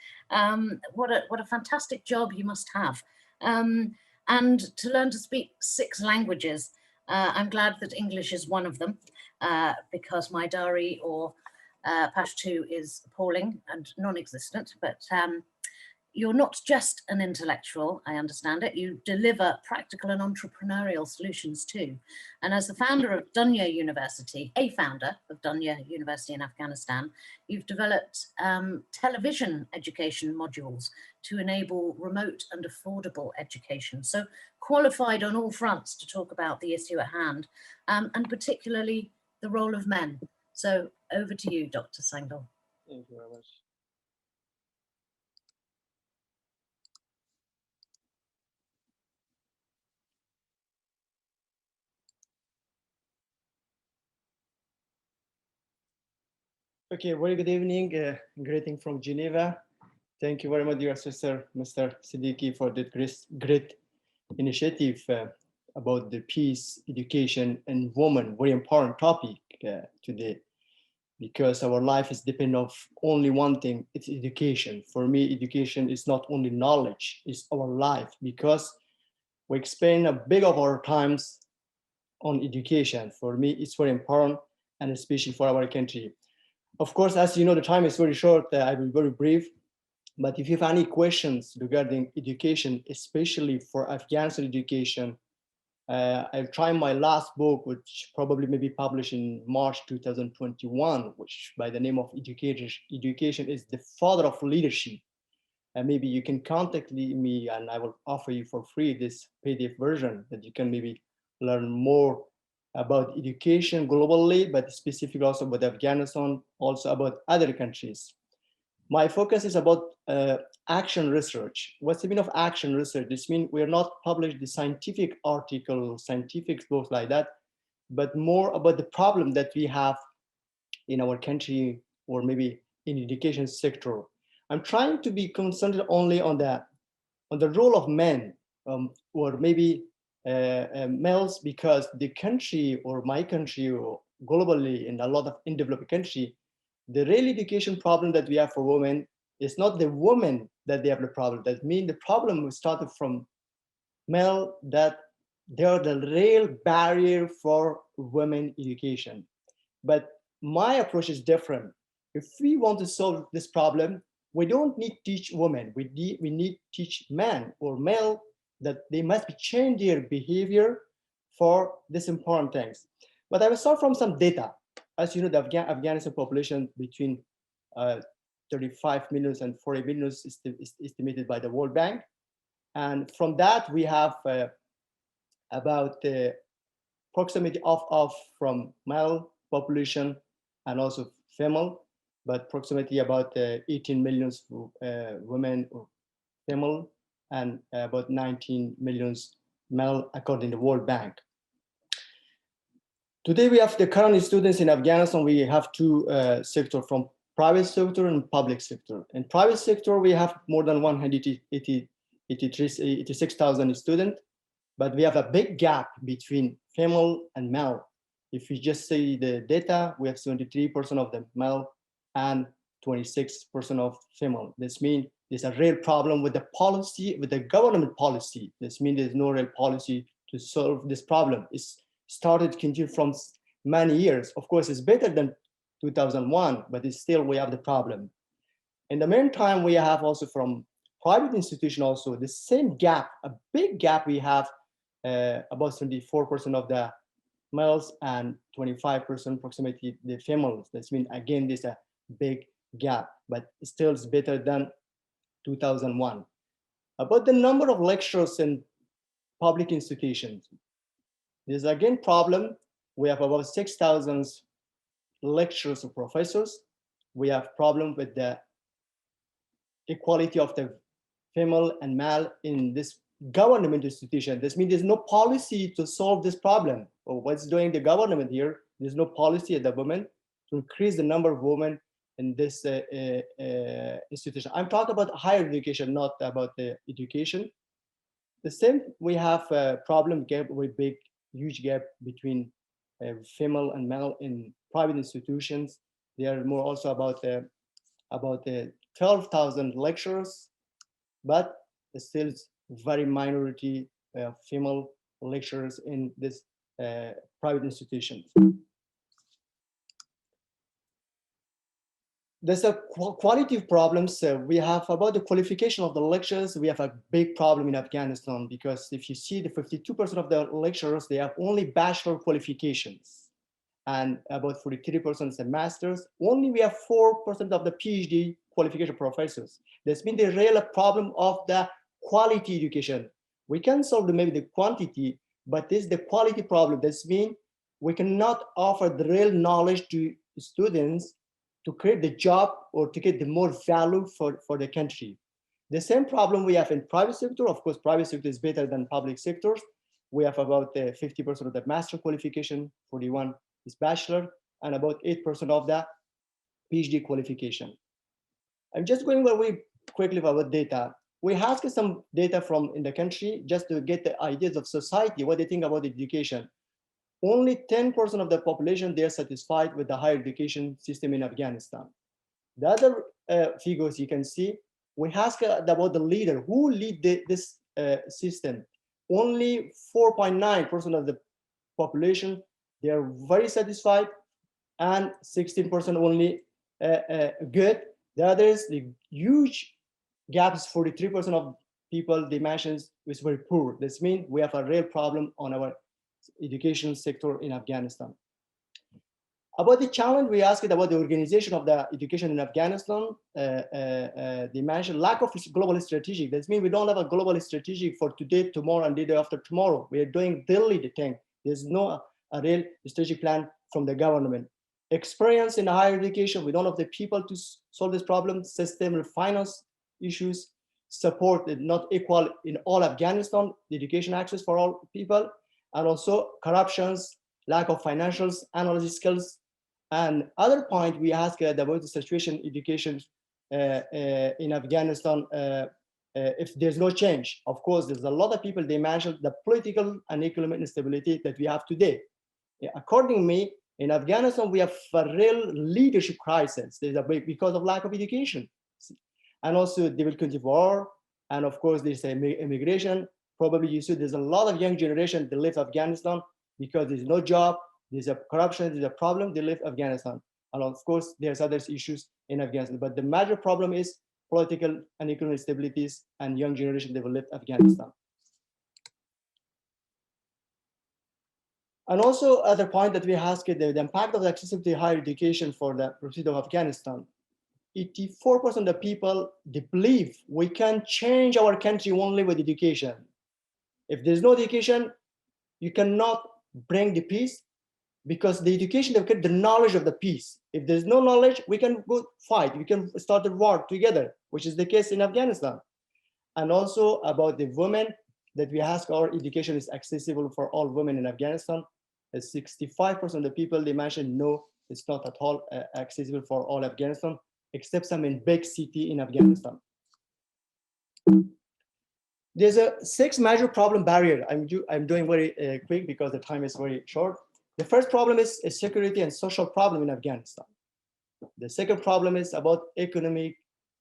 What a fantastic job you must have. And to learn to speak 6 languages. I'm glad that English is one of them, because my Dari or Pashto is appalling and non-existent, but you're not just an intellectual, I understand it, you deliver practical and entrepreneurial solutions too. And as the founder of Dunya University, a founder of Dunya University in Afghanistan, you've developed television education modules to enable remote and affordable education. So qualified on all fronts to talk about the issue at hand, and particularly the role of men. So over to you, Dr. Sangal. Thank you very much. Okay, very good evening. Greeting from Geneva. Thank you very much, dear sister, Mr. Siddiqui, for that great initiative about the peace, education, and women. Very important topic today, because our life is dependent on only one thing, it's education. For me, education is not only knowledge, it's our life, because we spend a big of our times on education. For me, it's very important, and especially for our country. Of course, as you know, the time is very short. I will be very brief. But if you have any questions regarding education, especially for Afghanistan education, I've tried my last book, which probably may be published in March 2021, which by the name of Education is the Father of Leadership. And maybe you can contact me and I will offer you for free this PDF version that you can maybe learn more about education globally, but specifically also about Afghanistan, also about other countries. My focus is about action research. What's the meaning of action research? This means we are not published the scientific article, scientific books like that, but more about the problem that we have in our country or maybe in the education sector. I'm trying to be concentrated only on the role of men, or maybe males, because the country or my country or globally in a lot of undeveloped country, the real education problem that we have for women is not the women that they have the problem. That means the problem started from male, that they are the real barrier for women education. But my approach is different. If we want to solve this problem, we don't need to teach women. We need to teach men or male that they must change their behavior for these important things. But I will start from some data. As you know, the Afghanistan population between 35 million and 40 million is estimated by the World Bank. And from that, we have about the proximity of from male population and also female, but proximity about 18 million women or female, and about 19 million male according to the World Bank. Today we have the current students in Afghanistan. We have two sectors, from private sector and public sector. In private sector, we have more than 186,000 students, but we have a big gap between female and male. If you just see the data, we have 73% of the male and 26% of female. This means there's a real problem with the policy, with the government policy. This means there's no real policy to solve this problem. It's started continue from many years. Of course, it's better than 2001, but it's still we have the problem. In the meantime, we have also from private institution also the same gap, a big gap. We have about 74% of the males and 25% approximately the females. That means again, there's a big gap, but still it's better than 2001. About the number of lecturers in public institutions, there's again problem. We have about 6,000 lecturers or professors. We have problem with the equality of the female and male in this government institution. This means there's no policy to solve this problem. Or what's doing the government here? There's no policy at the moment to increase the number of women in this institution. I'm talking about higher education, not about the education. The same, we have a problem with big huge gap between female and male in private institutions. There are more also about 12,000 lecturers, but still very minority female lecturers in this private institutions. There's a quality of problems. We have about the qualification of the lecturers. We have a big problem in Afghanistan because if you see the 52% of the lecturers, they have only bachelor qualifications, and about 43% is a master's. Only we have 4% of the PhD qualification professors. That's been the real problem of the quality education. We can solve maybe the quantity, but this is the quality problem. That's mean we cannot offer the real knowledge to students to create the job or to get the more value for the country. The same problem we have in private sector. Of course, private sector is better than public sectors. We have about 50% of the master qualification, 41 is bachelor, and about 8% of the PhD qualification. I'm just going very quickly about data. We asked some data from in the country just to get the ideas of society, what they think about education. Only 10% of the population, they are satisfied with the higher education system in Afghanistan. The other figures you can see, we ask about the leader, who lead this system. Only 4.9% of the population, they are very satisfied, and 16% only good. The others, the huge gaps, 43% of people they mentioned is very poor. This means we have a real problem on our education sector in Afghanistan. About the challenge, we asked about the organization of the education in Afghanistan. They mentioned lack of global strategy. That means we don't have a global strategy for today, tomorrow, and the day after tomorrow. We are doing daily the thing. There's no a real strategic plan from the government. Experience in higher education, we don't have the people to solve this problem. System finance issues, support is not equal in all Afghanistan, the education access for all people, and also corruptions, lack of financials, analysis skills. And other point we ask about the situation education in Afghanistan, if there's no change. Of course, there's a lot of people, they mentioned the political and economic instability that we have today. According to me, in Afghanistan, we have a real leadership crisis. There's because of lack of education. And also they will continue war. And of course, there's immigration. Probably you see there's a lot of young generation that leave Afghanistan because there's no job, there's a corruption, there's a problem, they leave Afghanistan. And of course, there's other issues in Afghanistan. But the major problem is political and economic stabilities and young generation, they will leave Afghanistan. And also other point that we ask is the impact of the accessibility to higher education for the proceed of Afghanistan. 84% of the people, they believe we can change our country only with education. If there's no education, you cannot bring the peace, because the education, they get the knowledge of the peace. If there's no knowledge, we can go fight, we can start a war together, which is the case in Afghanistan. And also about the women, that we ask our education is accessible for all women in Afghanistan. 65% of the people, they mentioned no, it's not at all accessible for all Afghanistan, except some in big city in Afghanistan. There's a 6 major problem barrier. I'm doing very quick because the time is very short. The first problem is a security and social problem in Afghanistan. The second problem is about economic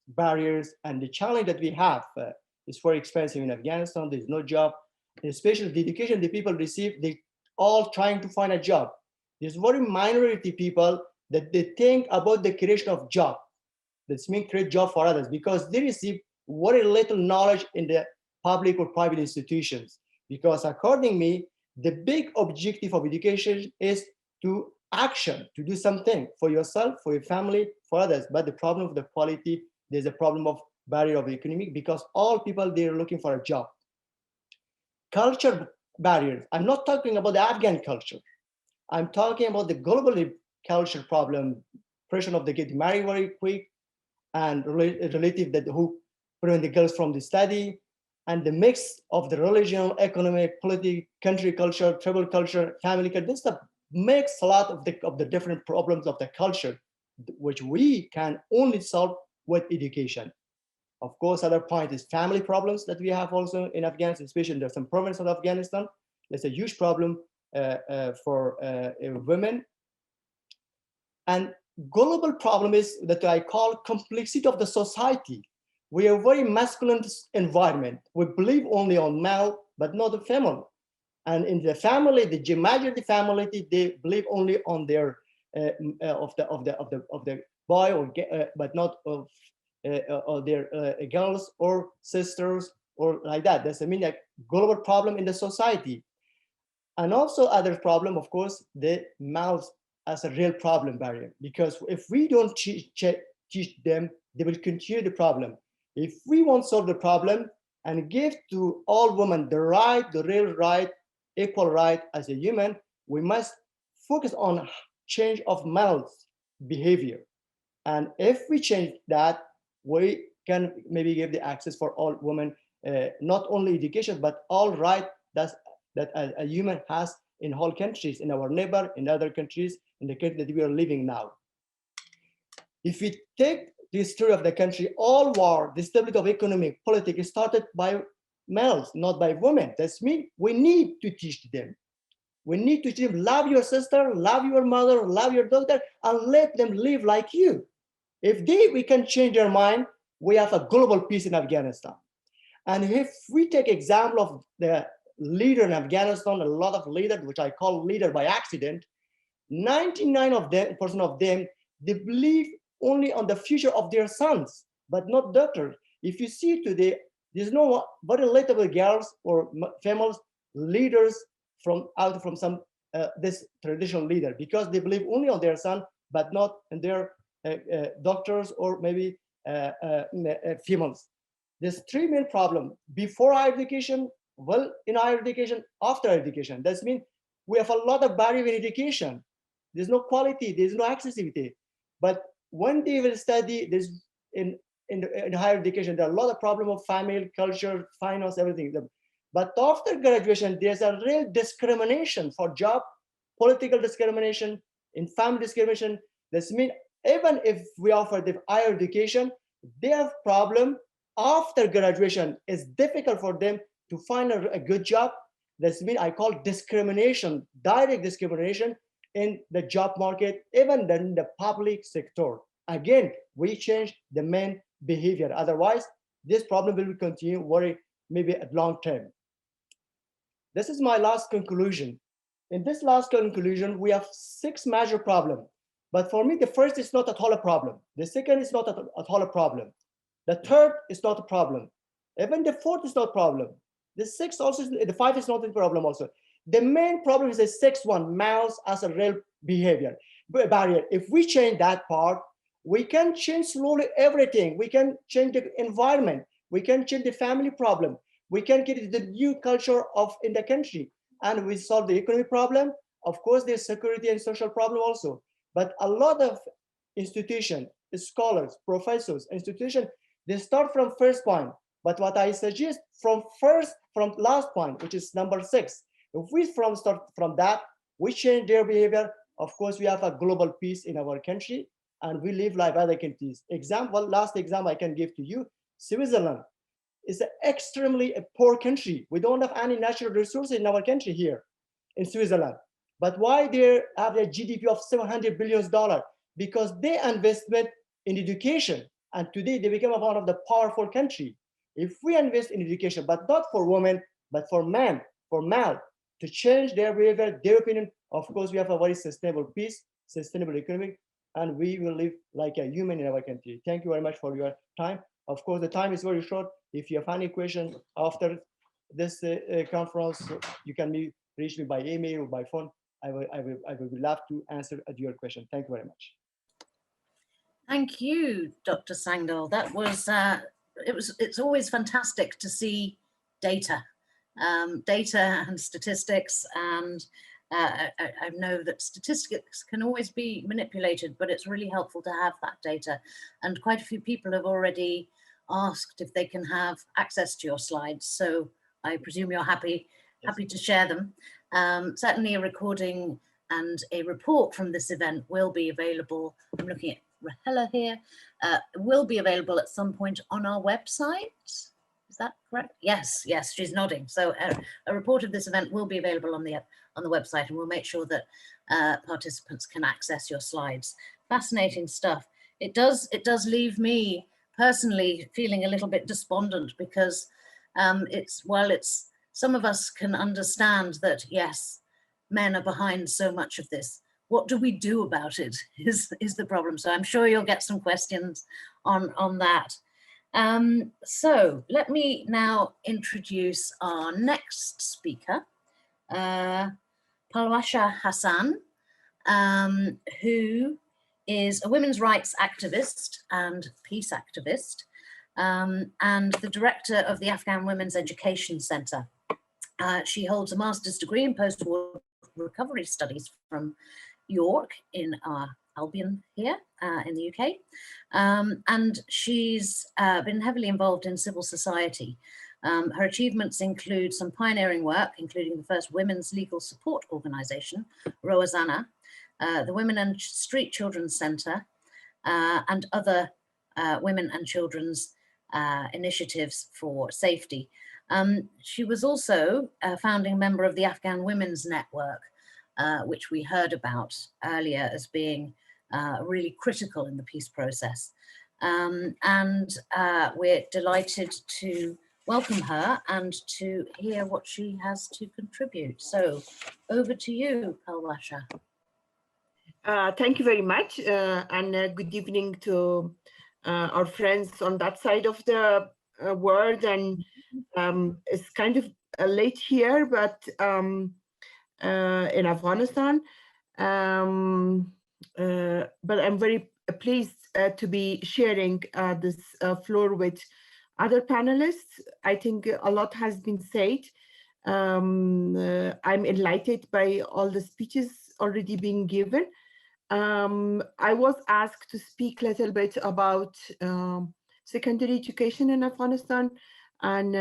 barriers, and the challenge that we have is very expensive in Afghanistan. There's no job, especially the education the people receive, they all trying to find a job. There's very minority people that they think about the creation of job. That's mean create job for others, because they receive very little knowledge in the public or private institutions. Because according to me, the big objective of education is to action, to do something for yourself, for your family, for others. But the problem of the quality, there's a problem of barrier of economic, because all people, they're looking for a job. Culture barriers. I'm not talking about the Afghan culture. I'm talking about the global culture problem, pressure of the get married very quick, and relative that who prevent the girls from the study, and the mix of the religion, economic, political, country culture, tribal culture, family culture. This makes a lot of the different problems of the culture, which we can only solve with education. Of course, other point is family problems that we have also in Afghanistan, especially in some provinces of Afghanistan. There's a huge problem women. And global problem is that I call complexity of the society. We are a very masculine environment. We believe only on male, but not the family. And in the family, the majority family, they believe only on their of the boy, or but not of their girls or sisters or like that. That's a global problem in the society. And also other problem, of course, the mouth as a real problem barrier, because if we don't teach them, they will continue the problem. If we want to solve the problem and give to all women the right, the real right, equal right as a human, we must focus on change of mouth behavior. And if we change that, we can maybe give the access for all women, not only education, but all right that a human has in whole countries, in our neighbor, in other countries, in the country that we are living now. If we take the history of the country, all war, the stability of economic, politics started by males, not by women. That's mean we need to teach them. We need to teach them, love your sister, love your mother, love your daughter, and let them live like you. If we can change their mind, we have a global peace in Afghanistan. And if we take example of the leader in Afghanistan, a lot of leaders, which I call leader by accident, 99% of them, they believe only on the future of their sons, but not daughters. If you see today, there's no very relatable girls or females leaders from some this traditional leader, because they believe only on their son, but not in their doctors or maybe females. There's three main problems: before higher education, well, in higher education, after education. That means we have a lot of barrier in education. There's no quality, there's no accessibility. But when they will study this in higher education, there are a lot of problems of family, culture, finance, everything. But after graduation, there's a real discrimination for job, political discrimination, in family discrimination. This means even if we offer them higher education, they have problem after graduation. It's difficult for them to find a good job. That's mean I call discrimination, direct discrimination in the job market, even in the public sector. Again, we change the main behavior. Otherwise, this problem will continue very maybe at long term. This is my last conclusion. In this last conclusion, we have 6 major problems. But for me, the first is not at all a problem. The second is not at all a problem. The third is not a problem. Even the fourth is not a problem. The sixth also, the 5 is not a problem also. The main problem is the 6th one, males as a real behavior barrier. If we change that part, we can change slowly everything. We can change the environment. We can change the family problem. We can get the new culture in the country, and we solve the economic problem. Of course, there's security and social problem also. But a lot of institutions, scholars, professors, institutions, they start from first point. But what I suggest from last point, which is number 6, if we start from that, we change their behavior. Of course, we have a global peace in our country, and we live like other countries. Last example I can give to you, Switzerland is an extremely poor country. We don't have any natural resources in our country here in Switzerland. But why they have a GDP of $700 billion? Because they investment in education, and today they become one of the powerful country. If we invest in education, but not for women, but for men, for male, to change their behavior, their opinion, of course, we have a very sustainable peace, sustainable economy, and we will live like a human in our country. Thank you very much for your time. Of course, the time is very short. If you have any questions after this conference, you can reach me by email or by phone. I will be glad to answer your question. Thank you very much. Thank you, Dr. Sangdal. That was it's always fantastic to see data and statistics, and I know that statistics can always be manipulated, but it's really helpful to have that data. And quite a few people have already asked if they can have access to your slides, so I presume you're happy to share them. Certainly a recording and a report from this event will be available. I'm looking at Rahela here, will be available at some point on our website. Is Is that correct? Yes, yes, she's nodding. So a report of this event will be available on the website, and we'll make sure that participants can access your slides. Fascinating stuff. It does leave me personally feeling a little bit despondent, because it's some of us can understand that, yes, men are behind so much of this. What do we do about it is the problem. So I'm sure you'll get some questions on that. So let me now introduce our next speaker, Palwasha Hassan, who is a women's rights activist and peace activist, and the director of the Afghan Women's Education Center. She holds a master's degree in post-war recovery studies from York in Albion here in the UK. And she's been heavily involved in civil society. Her achievements include some pioneering work, including the first women's legal support organization, Roazana, the Women and Street Children's Center, and other women and children's initiatives for safety. She was also a founding member of the Afghan Women's Network, which we heard about earlier as being really critical in the peace process. And we're delighted to welcome her and to hear what she has to contribute. So over to you, Palwasha. Thank you very much, and good evening to our friends on that side of the world. And it's kind of late here, but in Afghanistan. But I'm very pleased to be sharing this floor with other panelists. I think a lot has been said. I'm enlightened by all the speeches already being given. I was asked to speak a little bit about secondary education in Afghanistan, and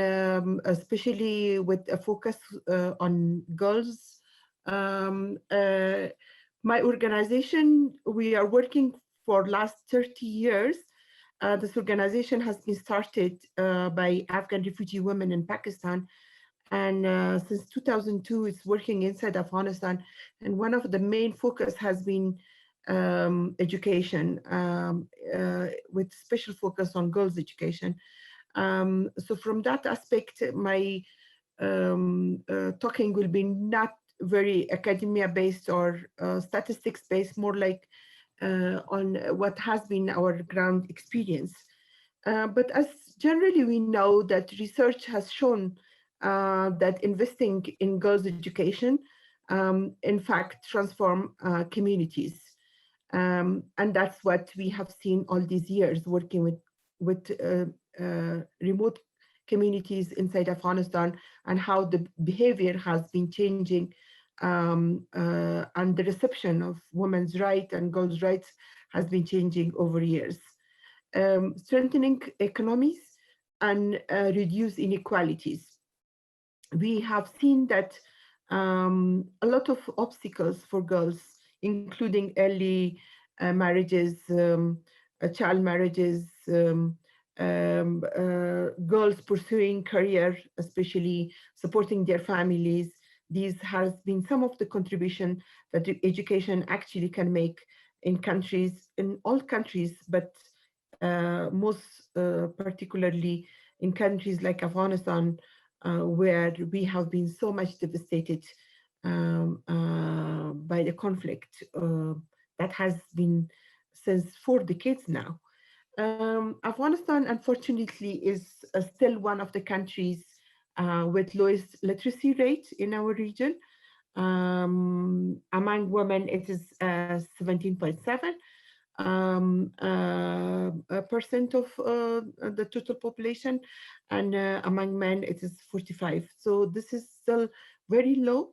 especially with a focus on girls. My organization, we are working for last 30 years. This organization has been started by Afghan refugee women in Pakistan. And since 2002, it's working inside Afghanistan. And one of the main focus has been education, with special focus on girls' education. So from that aspect, my talking will be not very academia-based or statistics-based, more like on what has been our ground experience. But as generally we know that research has shown that investing in girls' education, in fact, transform communities. And that's what we have seen all these years working with remote communities inside Afghanistan, and how the behavior has been changing, and the reception of women's rights and girls' rights has been changing over years. Strengthening economies and reduce inequalities. We have seen that a lot of obstacles for girls, including early marriages, child marriages, girls pursuing career, especially supporting their families. These has been some of the contribution that education actually can make in countries, in all countries, but most particularly in countries like Afghanistan, where we have been so much devastated by the conflict that has been since 4 decades now. Afghanistan, unfortunately, is still one of the countries with lowest literacy rate in our region. Among women, it is 17.7% of the total population, and among men, it is 45%. So this is still very low.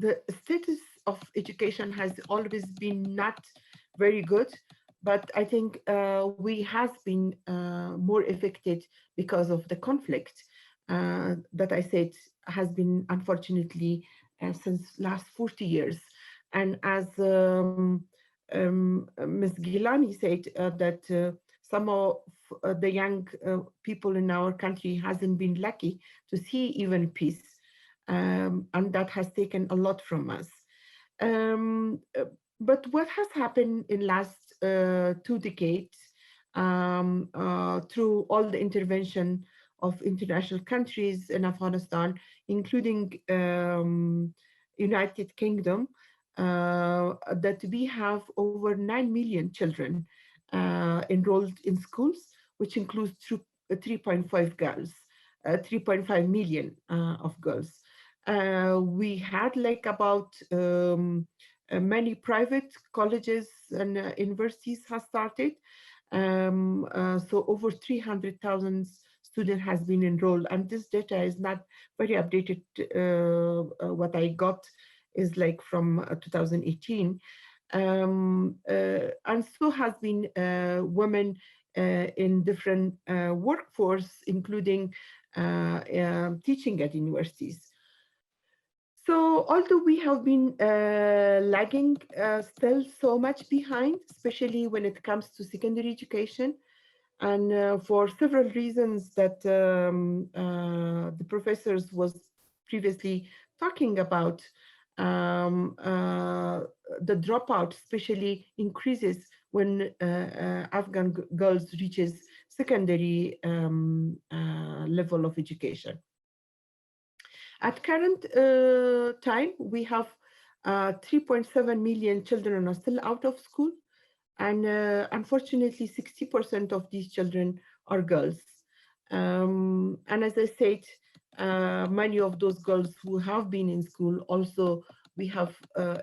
The status of education has always been not very good, but I think we have been more affected because of the conflict that I said has been, unfortunately, since last 40 years. And as Ms. Gilani said, that some of the young people in our country hasn't been lucky to see even peace. And that has taken a lot from us. But what has happened in last 2 decades through all the intervention of international countries in Afghanistan, including United Kingdom, that we have over 9 million children enrolled in schools, which includes 3.5 girls, 3.5 million of girls. We had like about many private colleges and universities have started. So over 300,000 students has been enrolled, and this data is not very updated. What I got is like from 2018. And so has been women in different workforce, including teaching at universities. So although we have been lagging still so much behind, especially when it comes to secondary education, and for several reasons that the professors was previously talking about, the dropout especially increases when Afghan girls reaches secondary level of education. At current time, we have 3.7 million children are still out of school. And unfortunately, 60% of these children are girls. And as I said, many of those girls who have been in school also, we have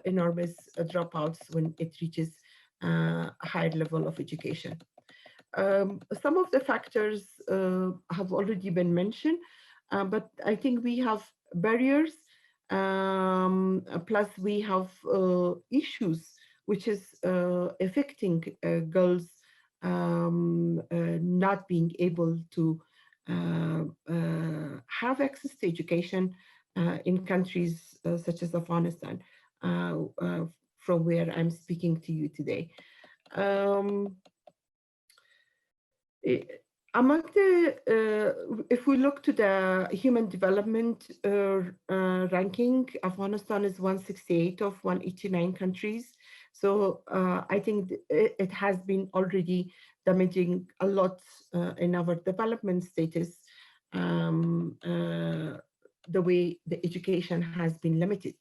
enormous dropouts when it reaches a higher level of education. Some of the factors have already been mentioned, but I think we have barriers, plus we have issues which is affecting girls not being able to have access to education in countries such as Afghanistan, from where I'm speaking to you today. Among the, if we look to the human development ranking, Afghanistan is 168 of 189 countries. So I think it has been already damaging a lot in our development status, the way the education has been limited.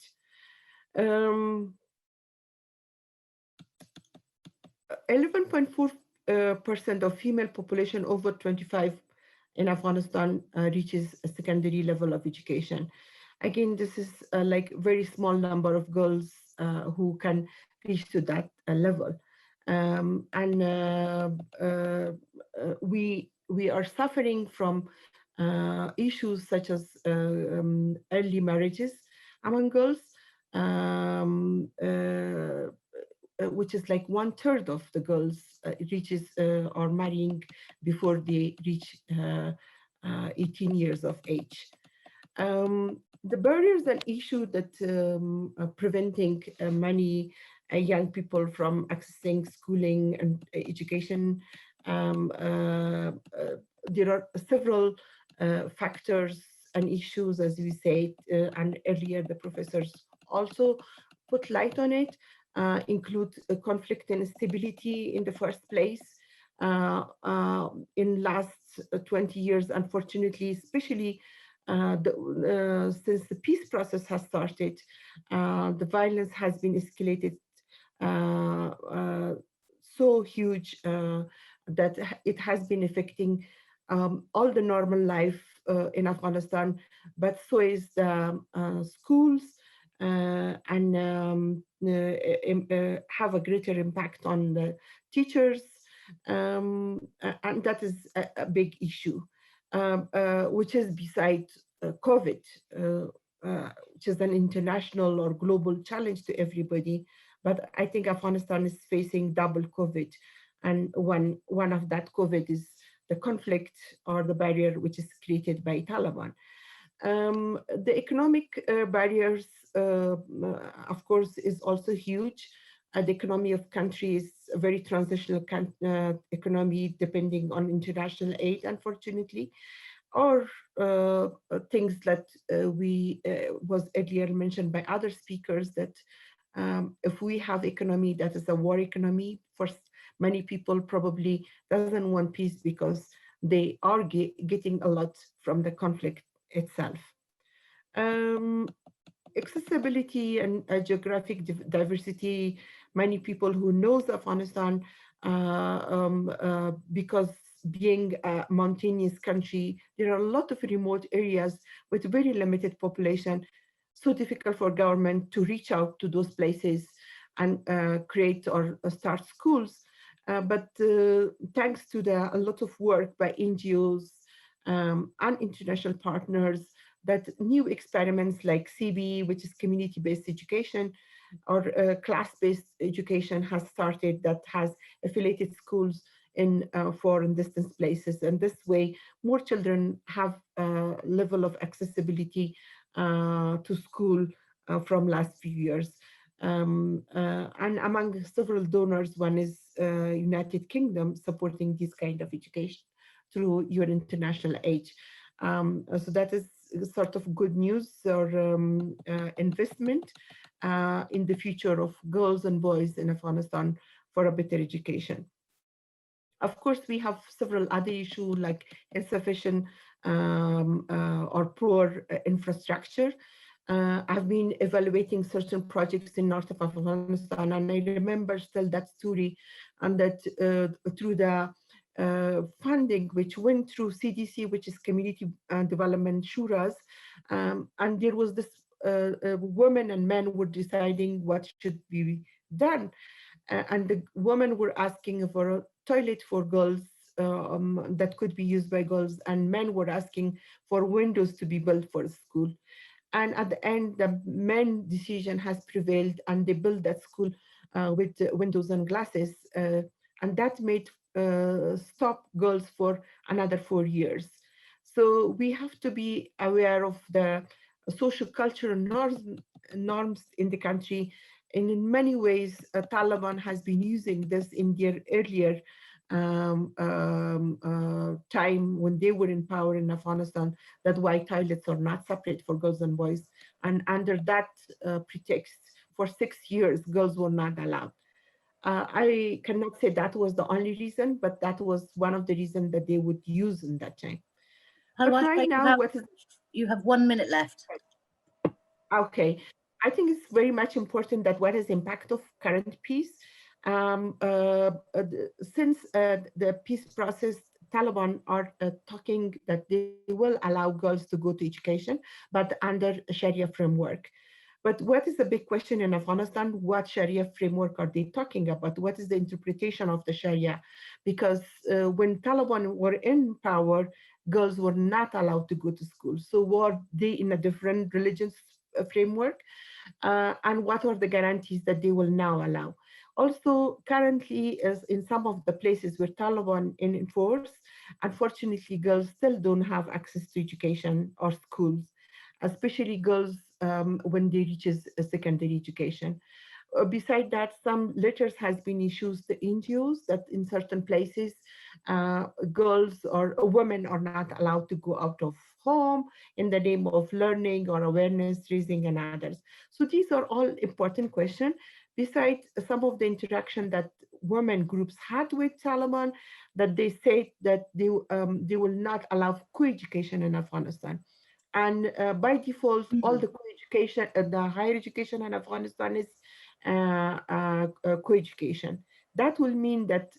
11.4% of female population over 25 in Afghanistan reaches a secondary level of education. Again, this is like very small number of girls who can reach to that level. We are suffering from issues such as early marriages among girls, which is like 1/3 of the girls reaches are marrying before they reach 18 years of age. The barriers and issue that are preventing many young people from accessing schooling and education, there are several factors and issues, as we said, and earlier the professors also put light on it, include conflict and instability in the first place. In last 20 years, unfortunately, especially since the peace process has started, the violence has been escalated so huge that it has been affecting all the normal life in Afghanistan, but so is the schools, and have a greater impact on the teachers, and that is a big issue, which is besides COVID, which is an international or global challenge to everybody. But I think Afghanistan is facing double COVID, and one of that COVID is the conflict or the barrier which is created by Taliban. The economic barriers, of course, is also huge. The economy of country is a very transitional economy, depending on international aid, unfortunately, or things that was earlier mentioned by other speakers, that if we have economy that is a war economy, for many people probably doesn't want peace because they are getting a lot from the conflict itself. Accessibility and geographic diversity, many people who knows Afghanistan, because being a mountainous country, there are a lot of remote areas with very limited population, so difficult for government to reach out to those places and create or start schools. But thanks to a lot of work by NGOs and international partners, that new experiments like CB, which is community-based education, or class-based education has started, that has affiliated schools in foreign distance places. And this way, more children have a level of accessibility to school from last few years. And among several donors, one is United Kingdom supporting this kind of education through your international aid. So that is sort of good news, or investment in the future of girls and boys in Afghanistan for a better education. Of course, we have several other issues like insufficient or poor infrastructure. I've been evaluating certain projects in north of Afghanistan, and I remember still that story, and that through the funding which went through CDC, which is Community Development Shuras, and there was this women and men were deciding what should be done, and the women were asking for a toilet for girls that could be used by girls, and men were asking for windows to be built for school. And at the end, the men decision has prevailed, and they built that school with windows and glasses, and that made stop girls for another 4 years. So we have to be aware of the social cultural norms in the country. And in many ways, Taliban has been using this in their earlier time when they were in power in Afghanistan, that white toilets are not separate for girls and boys. And under that pretext, for 6 years, girls were not allowed. I cannot say that was the only reason, but that was one of the reasons that they would use in that time. But right now, you have 1 minute left. Okay, I think it's very much important that what is the impact of current peace. Since the peace process, Taliban are talking that they will allow girls to go to education, but under a Sharia framework. But what is the big question in Afghanistan? What Sharia framework are they talking about? What is the interpretation of the Sharia? Because when Taliban were in power, girls were not allowed to go to school. So were they in a different religious framework? And what are the guarantees that they will now allow? Also, currently, as in some of the places where Taliban is in force, unfortunately, girls still don't have access to education or schools, especially girls when they reach secondary education. Beside that, some letters has been issued to NGOs that in certain places, girls or women are not allowed to go out of home in the name of learning or awareness raising and others. So these are all important questions. Besides some of the interaction that women groups had with Taliban, that they said that they will not allow co-education in Afghanistan. And by default, all the co-education, the higher education in Afghanistan is co-education. That will mean that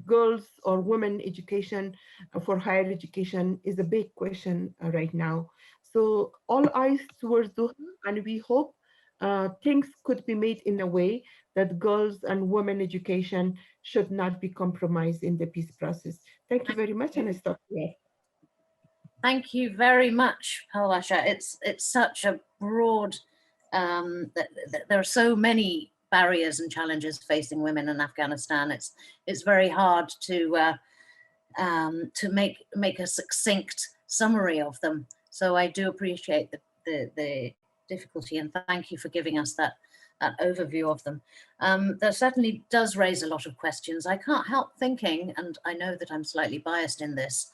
girls or women education for higher education is a big question right now. So all eyes towards Doha, and we hope things could be made in a way that girls and women education should not be compromised in the peace process. Thank you very much, and I stop here. Thank you very much, Palwasha. It's such a broad, there are so many barriers and challenges facing women in Afghanistan. It's very hard to make a succinct summary of them. So I do appreciate the difficulty, and thank you for giving us overview of them. That certainly does raise a lot of questions. I can't help thinking, and I know that I'm slightly biased in this,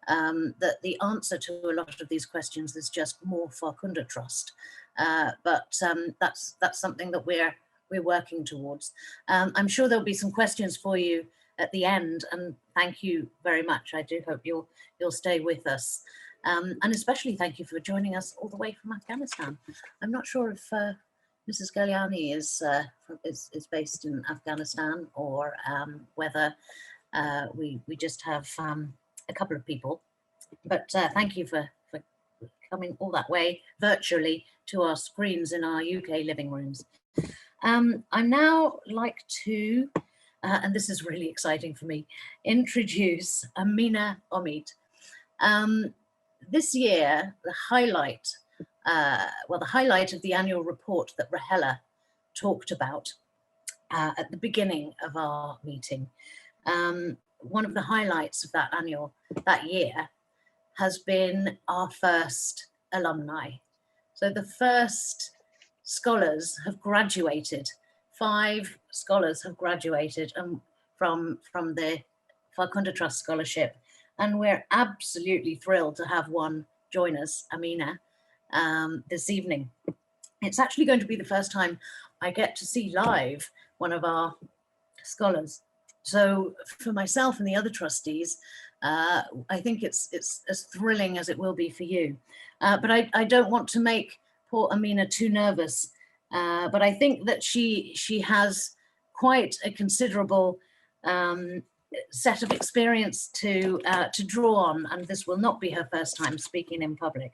that the answer to a lot of these questions is just more Farkhunda trust. But that's something that we're working towards. I'm sure there'll be some questions for you at the end, and thank you very much. I do hope you'll stay with us. And especially thank you for joining us all the way from Afghanistan. I'm not sure if Mrs. Galyani is based in Afghanistan, or whether we just have a couple of people. But thank you for coming all that way virtually to our screens in our UK living rooms. I now like to, and this is really exciting for me, introduce Amina Omid. This year, the highlight of the annual report that Rahela talked about at the beginning of our meeting, one of the highlights of that year has been our first alumni. So the first scholars have graduated. 5 scholars have graduated from the Farkhunda Trust Scholarship, and we're absolutely thrilled to have one join us, Amina, this evening. It's actually going to be the first time I get to see live one of our scholars. So for myself and the other trustees, I think it's as thrilling as it will be for you. But I don't want to make poor Amina too nervous. But I think that she has quite a considerable set of experience to draw on, and this will not be her first time speaking in public.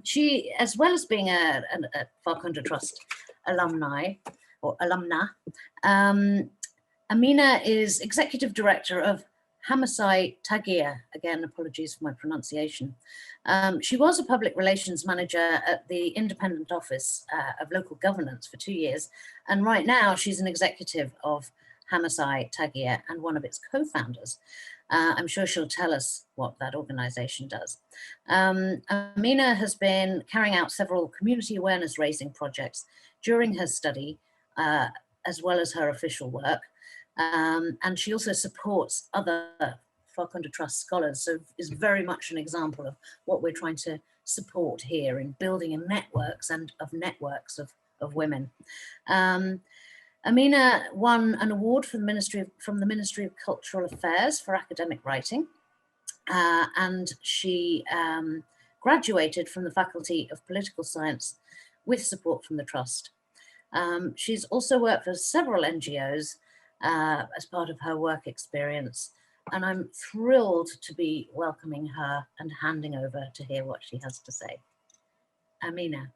She, as well as being a Farkhunda Trust alumna, Amina is Executive Director of Hamasai Tagia. Again, apologies for my pronunciation. She was a Public Relations Manager at the Independent Office of Local Governance for 2 years, and right now she's an executive of Hamasai Tagia and one of its co-founders. I'm sure she'll tell us what that organization does. Amina has been carrying out several community awareness raising projects during her study, as well as her official work. And she also supports other Farkhunda Trust scholars, so is very much an example of what we're trying to support here in building networks of women. Amina won an award from the Ministry of Cultural Affairs for academic writing, and she graduated from the Faculty of Political Science with support from the Trust. She's also worked for several NGOs as part of her work experience, and I'm thrilled to be welcoming her and handing over to hear what she has to say. Amina.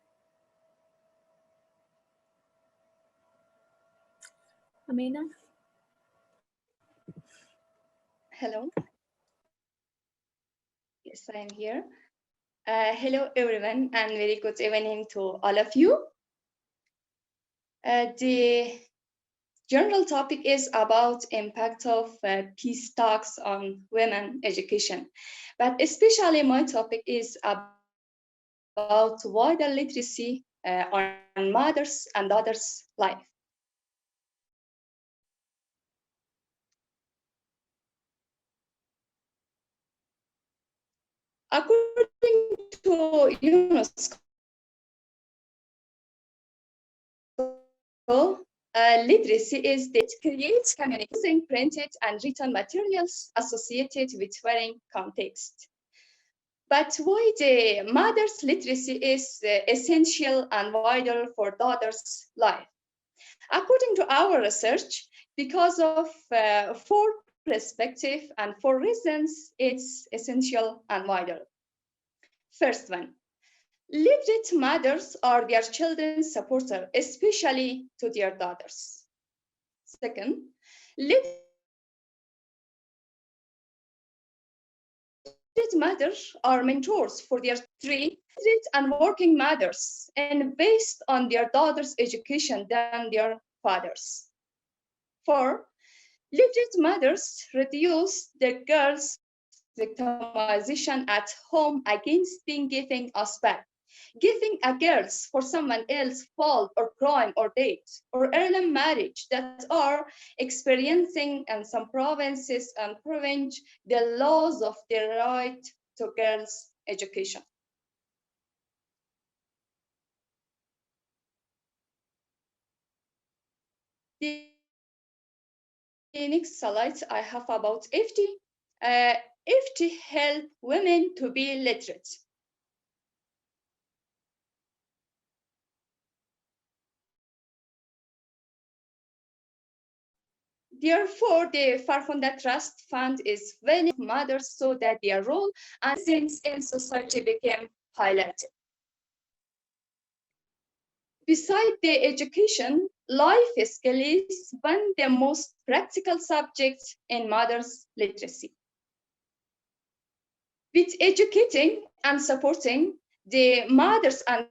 Amina? Hello. Yes, I am here. Hello, everyone, and very good evening to all of you. The general topic is about impact of peace talks on women education, but especially my topic is about wider literacy on mothers and daughters' life. According to UNESCO, literacy is that creates community using printed and written materials associated with varying context. But why the mother's literacy is essential and vital for daughters' life? According to our research, because of 4 perspectives and 4 reasons, it's essential and vital. First one, literate mothers are their children's supporters, especially to their daughters. Second, literate mothers are mentors for their 3 literate and working mothers, and based on their daughters' education than their fathers. 4, literate mothers reduce the girls' victimization at home against being given us back, giving a girls for someone else fault or crime or date or early marriage that are experiencing in some provinces and prevent the laws of the right to girls' education. The next slide I have about FT. FT help women to be literate. Therefore, the Farkhunda Trust Fund is very mothers so that their role and presence in society became highlighted. Besides the education, life skill is one of the most practical subjects in mothers' literacy. With educating and supporting the mothers and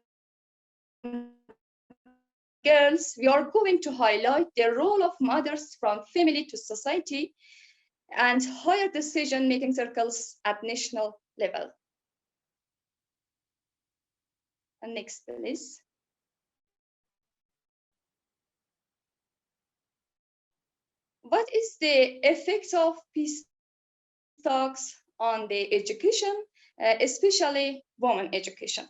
girls, we are going to highlight the role of mothers from family to society and higher decision-making circles at national level. And next, please. What is the effect of peace talks on the education, especially women education?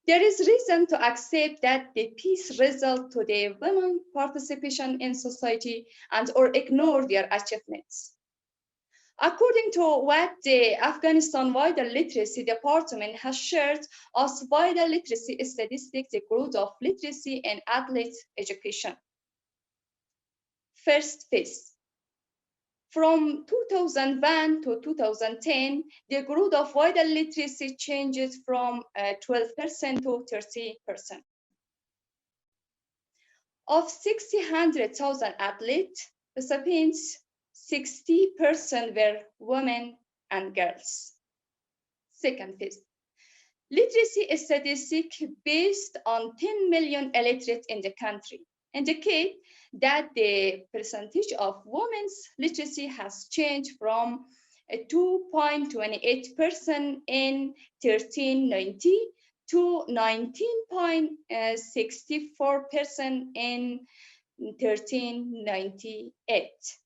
There is reason to accept that the peace result to the women participation in society and or ignore their achievements. According to what the Afghanistan Wider Literacy Department has shared as wider literacy statistics, the growth of literacy in adult education. First phase. From 2001 to 2010, the growth of wider literacy changes from 12% to 30%. Of 600,000 athletes, recipients, 60% were women and girls. Second phase. Literacy statistics based on 10 million illiterate in the country indicate that the percentage of women's literacy has changed from 2.28% in 1390 to 19.64% in 1398.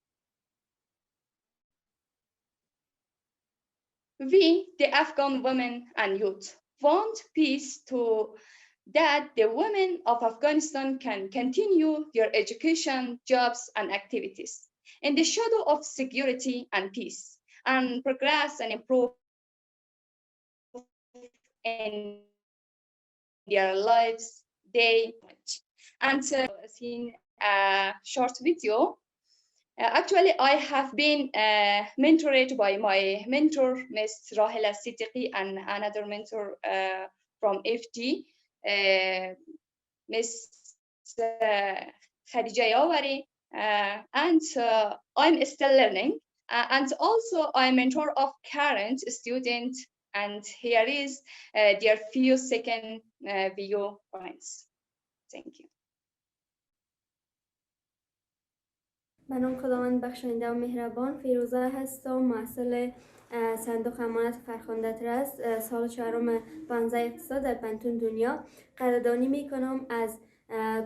We, the Afghan women and youth, want peace to that the women of Afghanistan can continue their education, jobs, and activities in the shadow of security and peace, and progress and improve in their lives day. And seen a short video. Actually, I have been mentored by my mentor, Ms. Rahela and another mentor from FG, Ms. Khadija Yawari, and I'm still learning. And also, I'm mentor of current student, and here is their few second video comments. Thank you. به نام خداوند بخشنده و مهربان. فیروزه هستم، مسئول صندوق امانت فرخنده ترست، سال چهارم بانزه اقتصاد در پنتون دنیا. قدردانی میکنم از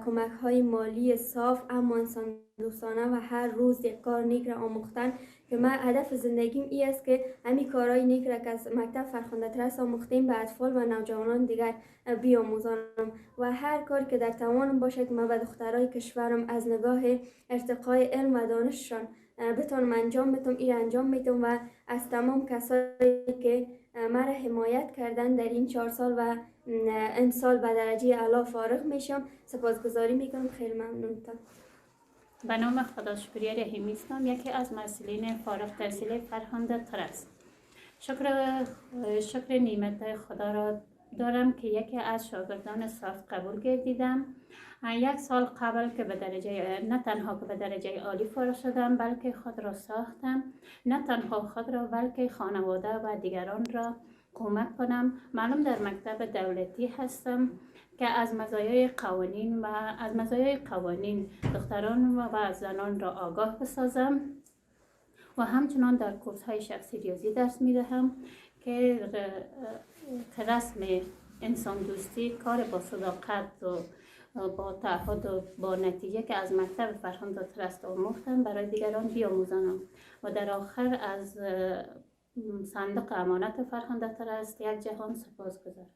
کمک های مالی صاف اما انسان دوستانه و هر روز یک کار نیک را آموختن که من هدف زندگیم ای است که همین کارهای نیک را که از مکتب فرخنده ترست آموختیم به اطفال و نوجوانان دیگر بیاموزانم و هر کار که در توانم باشه که من به دخترای کشورم از نگاه ارتقای علم و دانششان بتونم انجام بدم این انجام میدم و از تمام کسایی که مرا حمایت کردن در این 4 سال و این سال به درجه اعلی فارغ میشم سپاسگزاری میکنم. خیلی ممنونتم. به نام خدا شکریه رحیمی هستم، یکی از مسئولین فارغ التحصیل فرخنده ترست. شکر نعمت خدا را دارم که یکی از شاگردان صف قبول گردیدم. 1 سال قبل که به درجه نه تنها که به درجه عالی فارغ شدم بلکه خود را ساختم، نه تنها خود را بلکه خانواده و دیگران را کمک کنم. معلوم در مکتب دولتی هستم که از مزایای قوانین دختران و زنان را آگاه بسازم و همچنان در کورس های شخصی ریاضی درس می دهم که رسم انسان دوستی، کار با صداقت و با تعهد و با نتیجه که از مکتب فرخنده ترست آموختم برای دیگران بیاموزانم و در آخر از صندوق امانت فرخنده ترست یک جهان سپاسگزارم.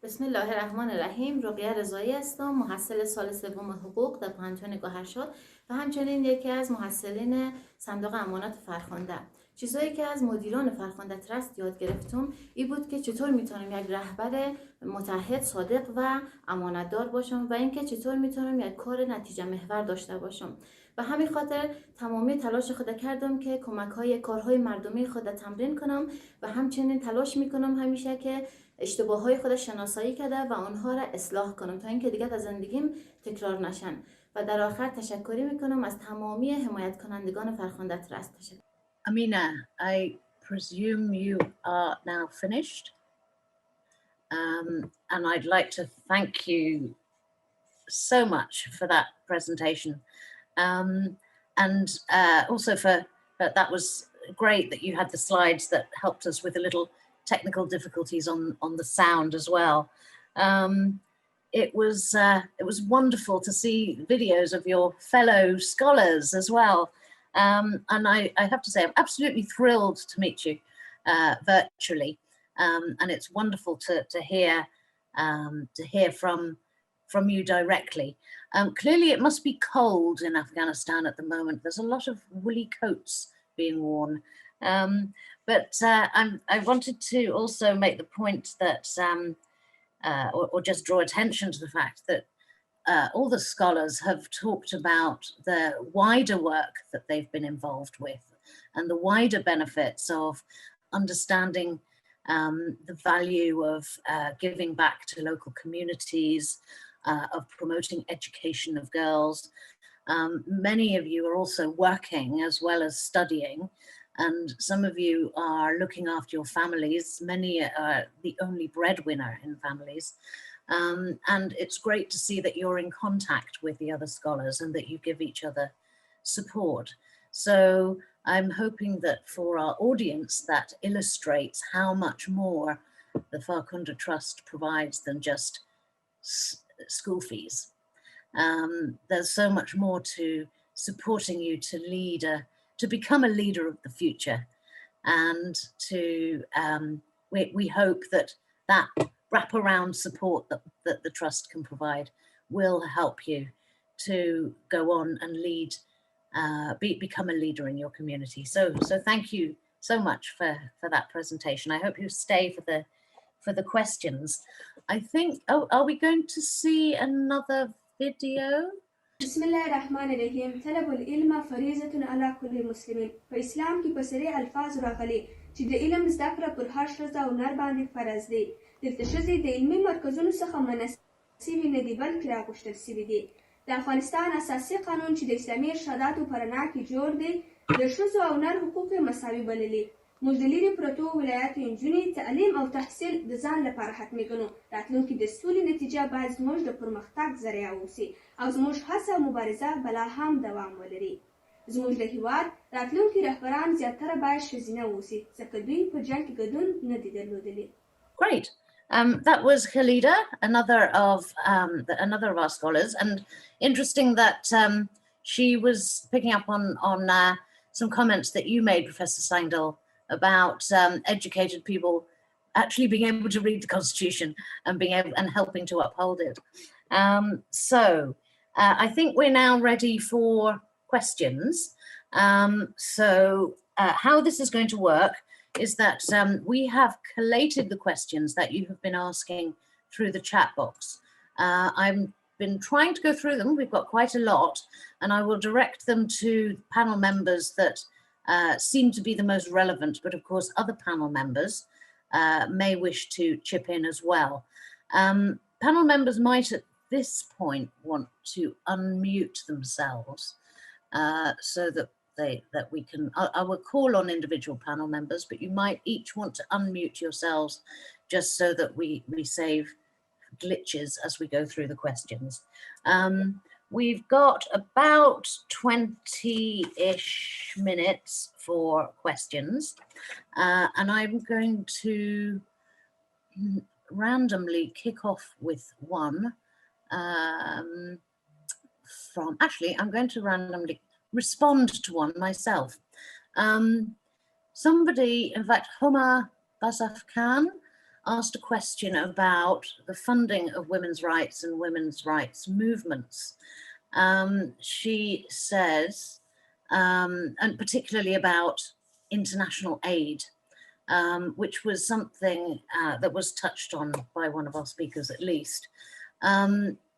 بسم الله الرحمن الرحیم. رقیه رضایی هستم، محصل سال سوم حقوق در پانتون گوهرشاد و همچنین یکی از محصلین صندوق امانات فرخنده. چیزایی که از مدیران فرخنده ترست یاد گرفتم این بود که چطور میتونم یک رهبر متعهد، صادق و امانتدار باشم و اینکه چطور میتونم یک کار نتیجه محور داشته باشم. و همین خاطر تمامی تلاش خود کردم که کارهای مردمی خود تمرین کنم و همچنین تلاش میکنم همیشه که اشتباههای خود شناسایی کرده و آنها را اصلاح کنم تا اینکه دیگه در زندگیم تکرار نشن. و در آخر تشکری میکنم از تمامی حمایت کنندگان فرخنده ترست. تشکر. Amina, I presume you are now finished. And I'd like to thank you so much for that presentation. And also for that was great that you had the slides that helped us with a little technical difficulties on the sound as well. It was wonderful to see videos of your fellow scholars as well. And I have to say, I'm absolutely thrilled to meet you virtually. And it's wonderful to hear from you directly. Clearly, it must be cold in Afghanistan at the moment. There's a lot of woolly coats being worn. But I wanted to also make the point that, or just draw attention to the fact that all the scholars have talked about the wider work that they've been involved with and the wider benefits of understanding the value of giving back to local communities, of promoting education of girls. Many of you are also working as well as studying, and some of you are looking after your families. Many are the only breadwinner in families. And it's great to see that you're in contact with the other scholars and that you give each other support. So I'm hoping that for our audience that illustrates how much more the Farkhunda Trust provides than just school fees. There's so much more to supporting you to lead to become a leader of the future, and to we hope that wraparound support that the trust can provide will help you to go on and lead, become a leader in your community. So thank you so much for that presentation. I hope you stay for the questions. I think, are we going to see another video? بسم الله الرحمن الرحیم. طلب العلم فریضة علی کل مسلمین. په اسلام کې په صریح الفاظ راغلي چې د علم زده کړه پر هر ښځه او نر باندې فرض دی. دلته ښځې د علمي مرکزونو څخه منع شوي نه دي بلکې راغوښتل شوي دي. د افغانستان اساسي قانون چې د اسلامي ارشاداتو په رڼا کې جوړ دی د ښځو او نر حقوق یې مساوي بللي. موږ د لرې پرتو ولایاتو نجونې تعلیم او تحصیل د ځان لپاره حتمي ګڼو. راتلونکي د سولې نتیجه باید زموږ د پرمختګ ذریعه واوسي او زموږ هڅه او مبارزه بلا هم دوام ولري. زموږ د هېواد راتلونکي رهبران زیاتره باید ښځینه واوسي ځکه دوی په جنګ کې ګډون نه دي درلودلي. Great. That was Khalida, another of our scholars, and interesting that she was picking up on some comments that you made, Professor Sangdal, about educated people actually being able to read the Constitution and being able and helping to uphold it. So I think we're now ready for questions. So how this is going to work is that we have collated the questions that you have been asking through the chat box. I've been trying to go through them. We've got quite a lot, and I will direct them to panel members that seem to be the most relevant, but of course other panel members may wish to chip in as well. Panel members might at this point want to unmute themselves so that we can, I will call on individual panel members, but you might each want to unmute yourselves just so that we save glitches as we go through the questions. We've got about 20-ish minutes for questions, and I'm going to randomly kick off with one from, actually, I'm going to randomly respond to one myself. Somebody, in fact, Homa Basaf Khan, asked a question about the funding of women's rights and women's rights movements. She says, and particularly about international aid, which was something that was touched on by one of our speakers at least.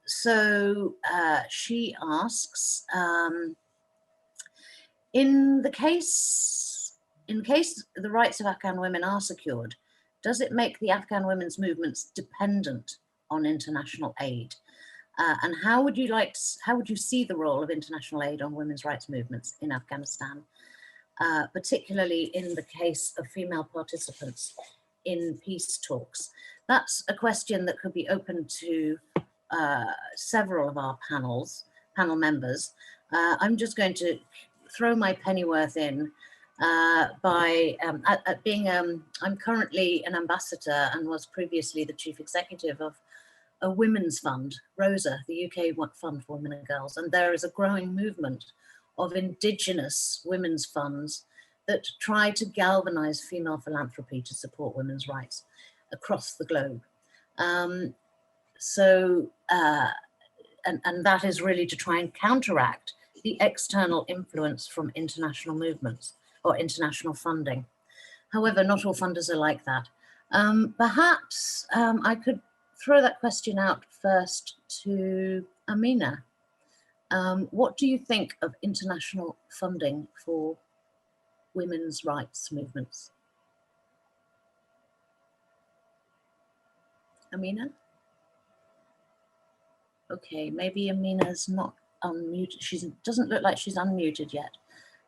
So she asks, in case the rights of Afghan women are secured, does it make the Afghan women's movements dependent on international aid? And how would you see the role of international aid on women's rights movements in Afghanistan, particularly in the case of female participants in peace talks? That's a question that could be open to several of our panel members. I'm just going to throw my pennyworth in by being, I'm currently an ambassador and was previously the chief executive of a women's fund, ROSA, the UK Fund for Women and Girls. And there is a growing movement of indigenous women's funds that try to galvanize female philanthropy to support women's rights across the globe. And that is really to try and counteract the external influence from international movements or international funding. However, not all funders are like that. Perhaps I could throw that question out first to Amina. What do you think of international funding for women's rights movements? Amina? Okay, maybe Amina's not unmuted. She doesn't look like she's unmuted yet.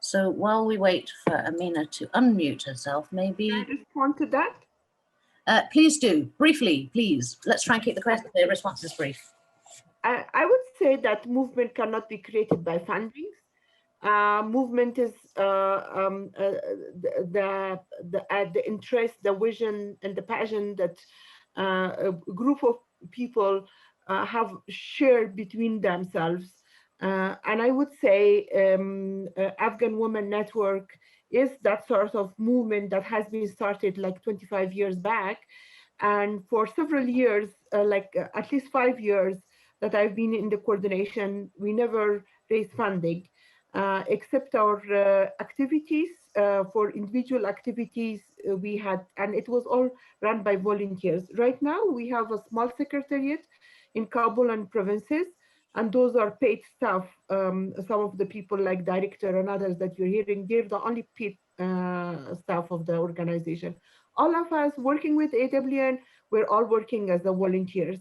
So while we wait for Amina to unmute herself, maybe... Can I respond to that? Please do, briefly, please. Let's try and keep the responses brief. I would say that movement cannot be created by funding. Movement is the interest, the vision, and the passion that a group of people have shared between themselves. And I would say Afghan Women Network is that sort of movement that has been started like 25 years back. And for several years, at least 5 years that I've been in the coordination, we never raised funding, except our activities. For individual activities we had, and it was all run by volunteers. Right now we have a small secretariat in Kabul and provinces, and those are paid staff. Some of the people like director and others that you're hearing, they're the only paid staff of the organization. All of us working with AWN, we're all working as the volunteers.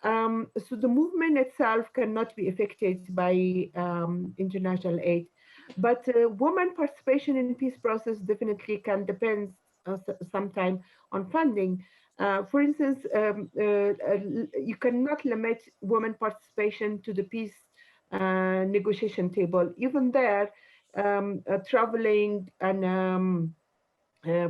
So the movement itself cannot be affected by international aid, but women participation in peace process definitely can depend sometime on funding. For instance, you cannot limit women participation to the peace negotiation table. Even there, traveling and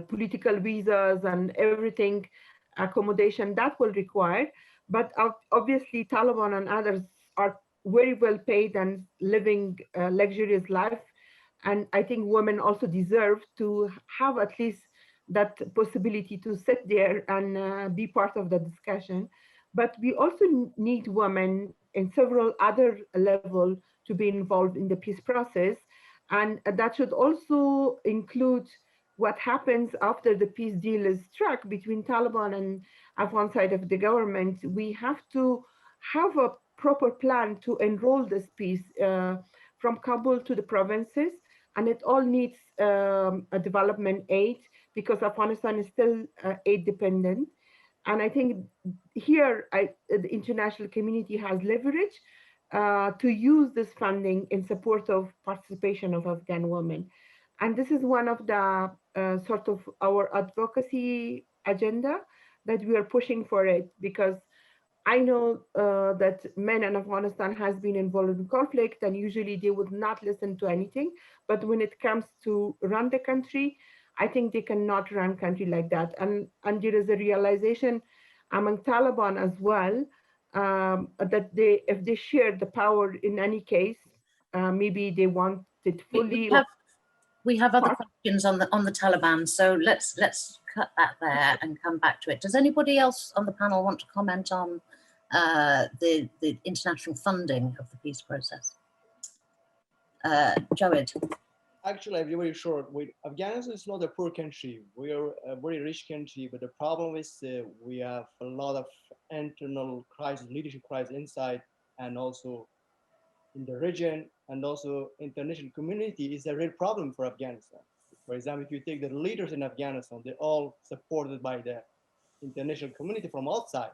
political visas and everything, accommodation, that will require. But obviously Taliban and others are very well paid and living a luxurious life. And I think women also deserve to have at least that possibility to sit there and be part of the discussion. But we also need women in several other levels to be involved in the peace process. And that should also include what happens after the peace deal is struck between Taliban and Afghan side of the government. We have to have a proper plan to enroll this peace from Kabul to the provinces, and it all needs a development aid because Afghanistan is still aid dependent. And I think here the international community has leverage to use this funding in support of participation of Afghan women. And this is one of the sort of our advocacy agenda that we are pushing for it, because I know that men in Afghanistan has been involved in conflict, and usually they would not listen to anything. But when it comes to run the country, I think they cannot run country like that. And there is a realization among Taliban as well that if they share the power in any case, maybe they want it fully. We have other questions on the Taliban, so let's cut that there and come back to it. Does anybody else on the panel want to comment on the international funding of the peace process? Jawed. Actually, I'll be very short. Afghanistan is not a poor country. We are a very rich country, but the problem is we have a lot of internal crisis, leadership crisis inside, and also in the region, and also international community is a real problem for Afghanistan. For example, if you take the leaders in Afghanistan, they're all supported by the international community from outside.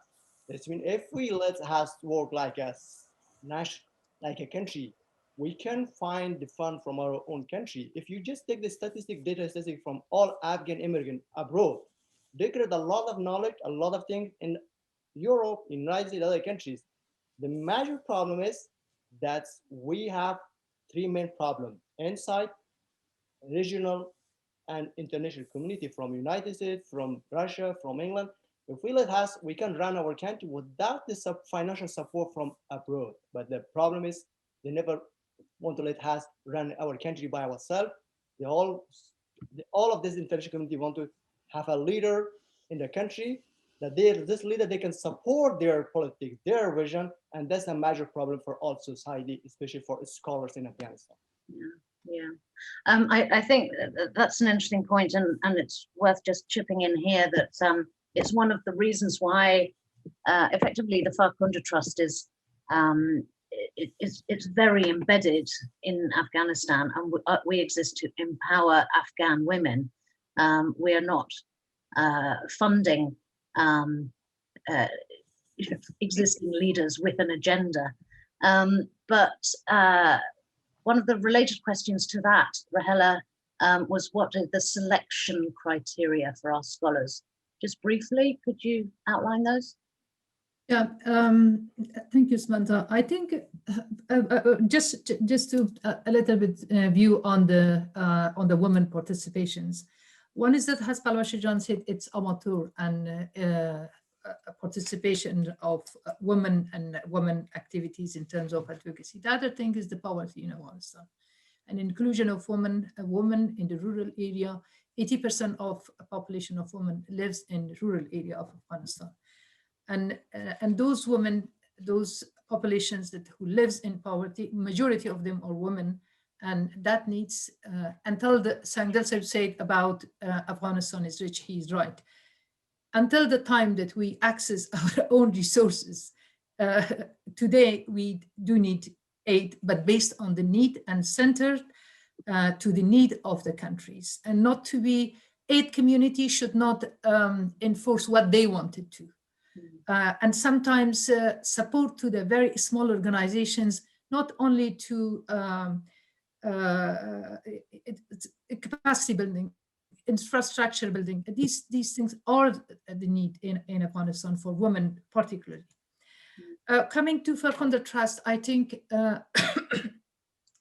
That means if we let us work like a country, we can find the fund from our own country. If you just take the data statistic from all Afghan immigrants abroad, they create a lot of knowledge, a lot of things in Europe, in United States, other countries. The major problem is that we have three main problems: inside, regional, and international community, from United States, from Russia, from England. If we let us, we can run our country without the financial support from abroad. But the problem is they never want to let us run our country by ourselves. All of this international community want to have a leader in the country, that this leader, they can support their politics, their vision, and that's a major problem for all society, especially for scholars in Afghanistan. Yeah. I think that's an interesting point, and it's worth just chipping in here that it's one of the reasons why effectively the Farkhunda Trust is it's very embedded in Afghanistan, and we exist to empower Afghan women. We are not funding existing leaders with an agenda. But one of the related questions to that, Rahela, was what are the selection criteria for our scholars? Just briefly, could you outline those? Yeah, thank you, Samantha. I think just to a little bit view on the women participations. One is that, as Palwashijan said, it's amateur and participation of women and women activities in terms of advocacy. The other thing is the poverty in Afghanistan, and inclusion of women in the rural area. 80% of the population of women lives in the rural area of Afghanistan. And those women, those populations who lives in poverty, majority of them are women, and that needs, until the Sangdal Sahib said about Afghanistan is rich, he is right. Until the time that we access our own resources, today we do need aid, but based on the need and centered to the need of the countries, and not to be, aid community should not enforce what they wanted to. And sometimes support to the very small organizations, not only to capacity building, infrastructure building. These things are the need in Afghanistan for women particularly. Coming to Farkhunda Trust, I think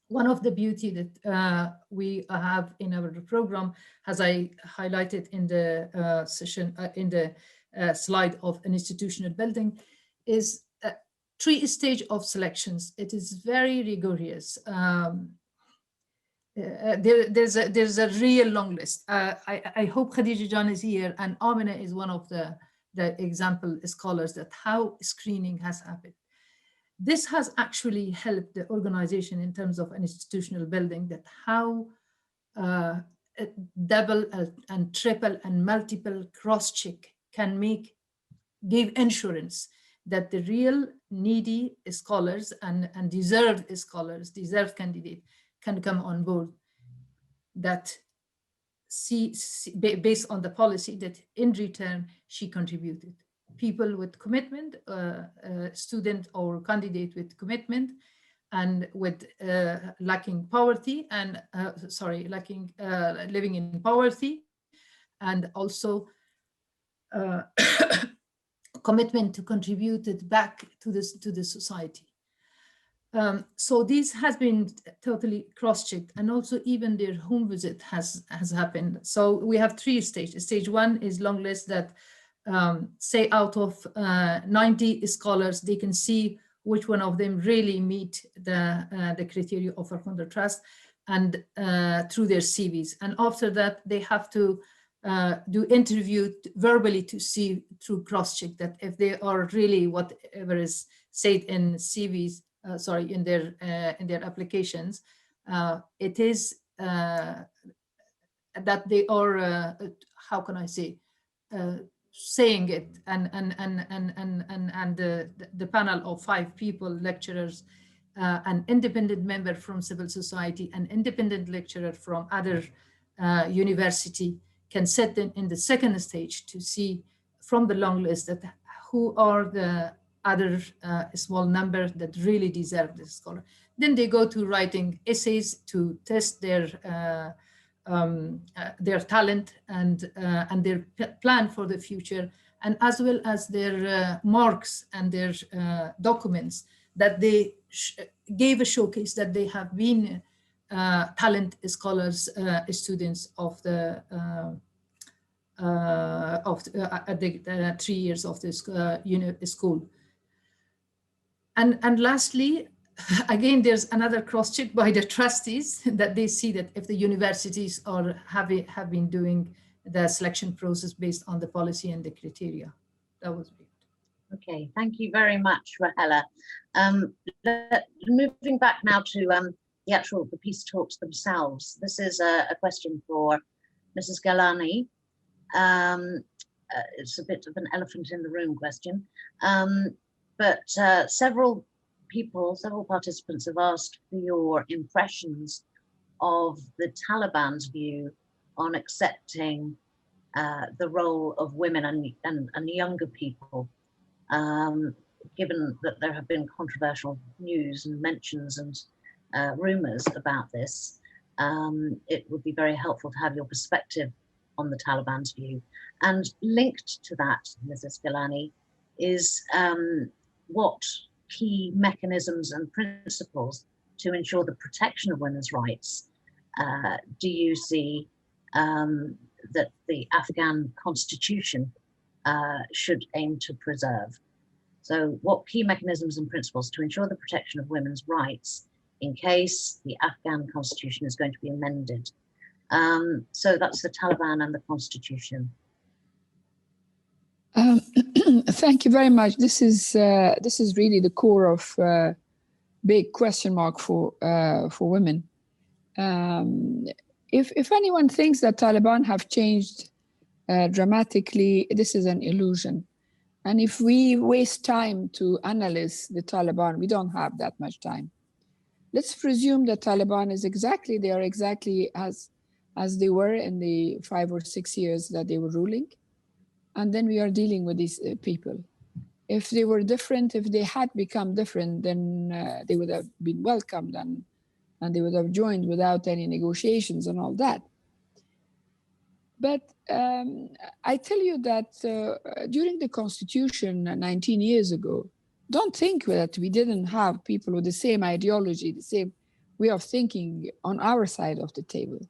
one of the beauty that we have in our program, as I highlighted in the session, in the slide of an institutional building, is 3 stages of selections. It is very rigorous. There's a real long list. I hope Khadija Jan is here, and Amina is one of the example scholars that how screening has happened. This has actually helped the organization in terms of an institutional building, that how double and triple and multiple cross-check can give insurance that the real needy scholars and deserved scholars, deserved candidate can come on board, that based on the policy that in return she contributed. People with commitment, student or candidate with commitment, and with lacking poverty and living in poverty, and also commitment to contribute it back to the society. So this has been totally cross-checked, and also even their home visit has happened. So we have 3 stages. Stage 1 is long list that say out of 90 scholars, they can see which one of them really meet the criteria of Farkhunda Trust, and through their CVs. And after that, they have to do interview verbally to see through cross-check that if they are really whatever is said in CVs, in their applications, it is that they are how can I say, saying it, and the panel of 5 people, lecturers, an independent member from civil society, an independent lecturer from other university, can sit in the second stage to see from the long list that who are the other small number that really deserve this scholar. Then they go to writing essays to test their talent and their plan for the future, and as well as their marks and their documents that they gave a showcase that they have been talent scholars, students of the at the 3 years of this school. And lastly, again, there's another cross-check by the trustees that they see that if the universities are have been doing the selection process based on the policy and the criteria. That was it. Okay, thank you very much, Rahela. Moving back now to the peace talks themselves. This is a question for Mrs. Galani. It's a bit of an elephant in the room question, but several participants have asked for your impressions of the Taliban's view on accepting the role of women and younger people, given that there have been controversial news and mentions and rumors about this. It would be very helpful to have your perspective on the Taliban's view. And linked to that, Mrs. Galani, is what key mechanisms and principles to ensure the protection of women's rights do you see that the Afghan constitution should aim to preserve? So what key mechanisms and principles to ensure the protection of women's rights in case the Afghan constitution is going to be amended? So that's the Taliban and the constitution. Thank you very much. This is really the core of big question mark for women. If anyone thinks that Taliban have changed dramatically, this is an illusion. And if we waste time to analyze the Taliban, we don't have that much time. Let's presume that Taliban is exactly as they were in the 5 or 6 years that they were ruling. And then we are dealing with these people. If they were different, if they had become different, then they would have been welcomed and they would have joined without any negotiations and all that. But I tell you that during the constitution 19 years ago, don't think that we didn't have people with the same ideology, the same way of thinking on our side of the table.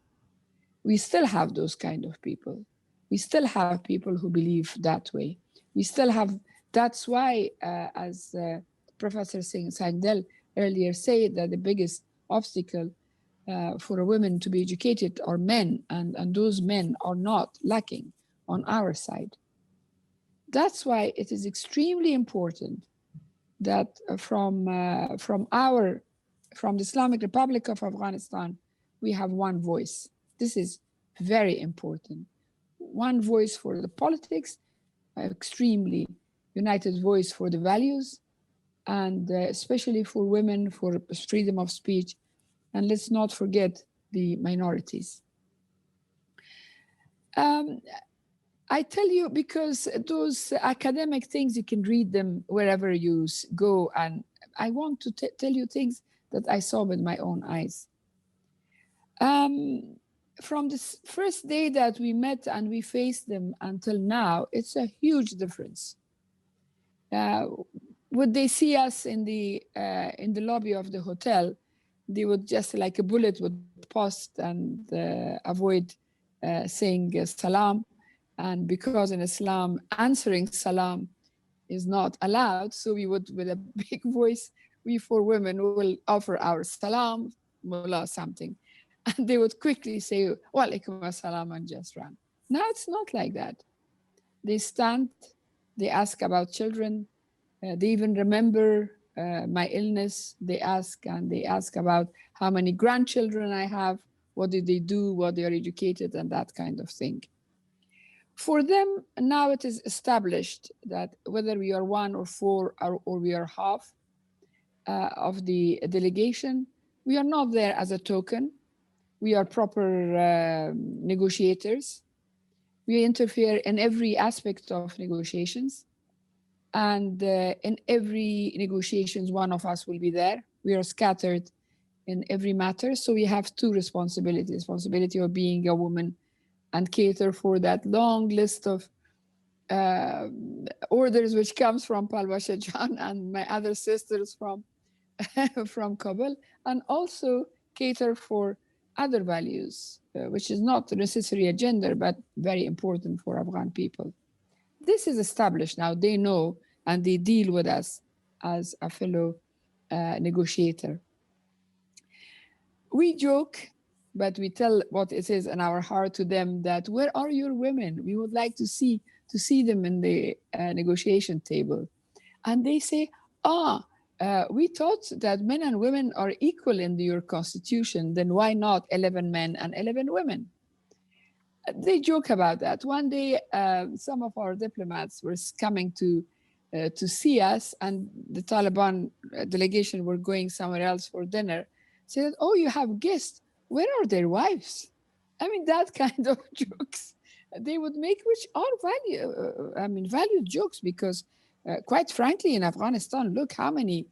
We still have those kind of people. We still have people who believe that way. We still have, that's why, as Professor Sangdel earlier said, that the biggest obstacle for a woman to be educated are men, and those men are not lacking on our side. That's why it is extremely important that from the Islamic Republic of Afghanistan, we have one voice. This is very important. One voice for the politics, extremely united voice for the values, and especially for women, for freedom of speech. And let's not forget the minorities. I tell you, because those academic things, you can read them wherever you go. And I want to tell you things that I saw with my own eyes. From the first day that we met and we faced them until now, it's a huge difference. would they see us in the lobby of the hotel, they would just like a bullet would post and avoid saying salam. And because in Islam, answering salam is not allowed, so we would, with a big voice, we four women will offer our salam, mullah, something. And they would quickly say, wa alaikum assalam, and just run. Now it's not like that. They stand, they ask about children, they even remember my illness. They ask about how many grandchildren I have, what did they do, what they are educated, and that kind of thing. For them, now it is established that whether we are one or four or we are half of the delegation, we are not there as a token. We are proper negotiators. We interfere in every aspect of negotiations. And in every negotiations, one of us will be there. We are scattered in every matter. So we have two responsibilities: responsibility of being a woman and cater for that long list of orders which comes from Palwa Jan and my other sisters from from Kabul, and also cater for other values, which is not necessarily a gender, but very important for Afghan people. This is established now. They know, and they deal with us as a fellow negotiator. We joke, but we tell what it is in our heart to them, that where are your women? We would like to see them in the negotiation table. And they say, we thought that men and women are equal in your constitution, then why not 11 men and 11 women? They joke about that. One day, some of our diplomats were coming to see us, and the Taliban delegation were going somewhere else for dinner. Said, "Oh, you have guests. Where are their wives?" I mean, that kind of jokes they would make, which are valued jokes, because quite frankly, in Afghanistan, look how many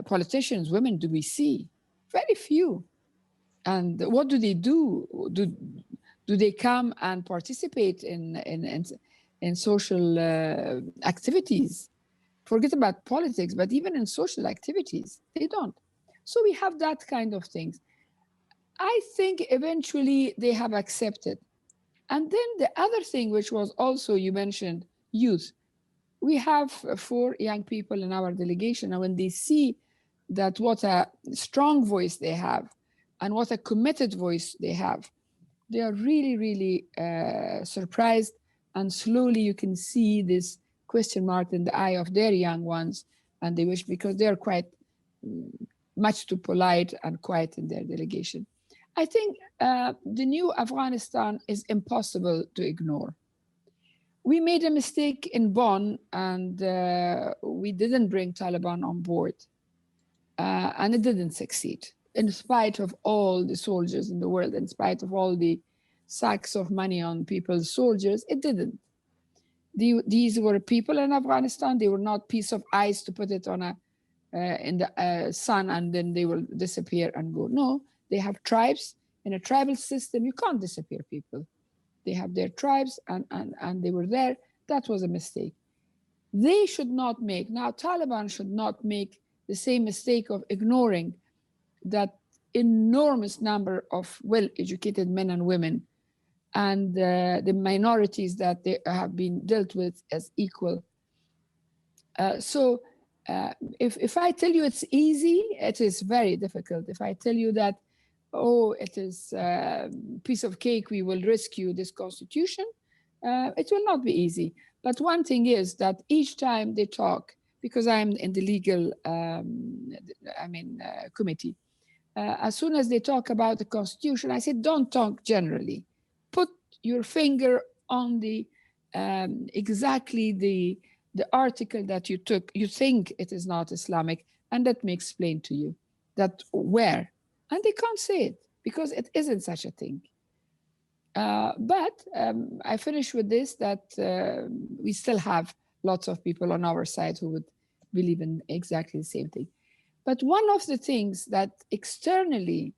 politicians, women do we see? Very few. And what do they do? Do they come and participate in social activities? Forget about politics, but even in social activities, they don't. So we have that kind of things. I think eventually they have accepted. And then the other thing, which was also, you mentioned youth. We have 4 young people in our delegation, and when they see that what a strong voice they have and what a committed voice they have, they are really, really surprised. And slowly you can see this question mark in the eye of their young ones, and they wish, because they are quite much too polite and quiet in their delegation. I think the new Afghanistan is impossible to ignore. We made a mistake in Bonn, and we didn't bring Taliban on board, and it didn't succeed. In spite of all the soldiers in the world, in spite of all the sacks of money on people's soldiers, it didn't. These were people in Afghanistan. They were not piece of ice to put it on in the sun and then they will disappear and go. No, they have tribes. In a tribal system, you can't disappear people. They have their tribes and they were there. That was a mistake. They should not make, now Taliban should not make the same mistake of ignoring that enormous number of well-educated men and women and the minorities that they have been dealt with as equal. If I tell you it's easy, it is very difficult. If I tell you that, oh, it is a piece of cake, we will rescue this constitution, it will not be easy. But one thing is that each time they talk, because I'm in the legal committee, as soon as they talk about the constitution, I said, don't talk generally. Put your finger on the exactly the article that you took, you think it is not Islamic, and let me explain to you that where. And they can't say it because it isn't such a thing. But I finish with this, that we still have lots of people on our side who would believe in exactly the same thing. But one of the things that externally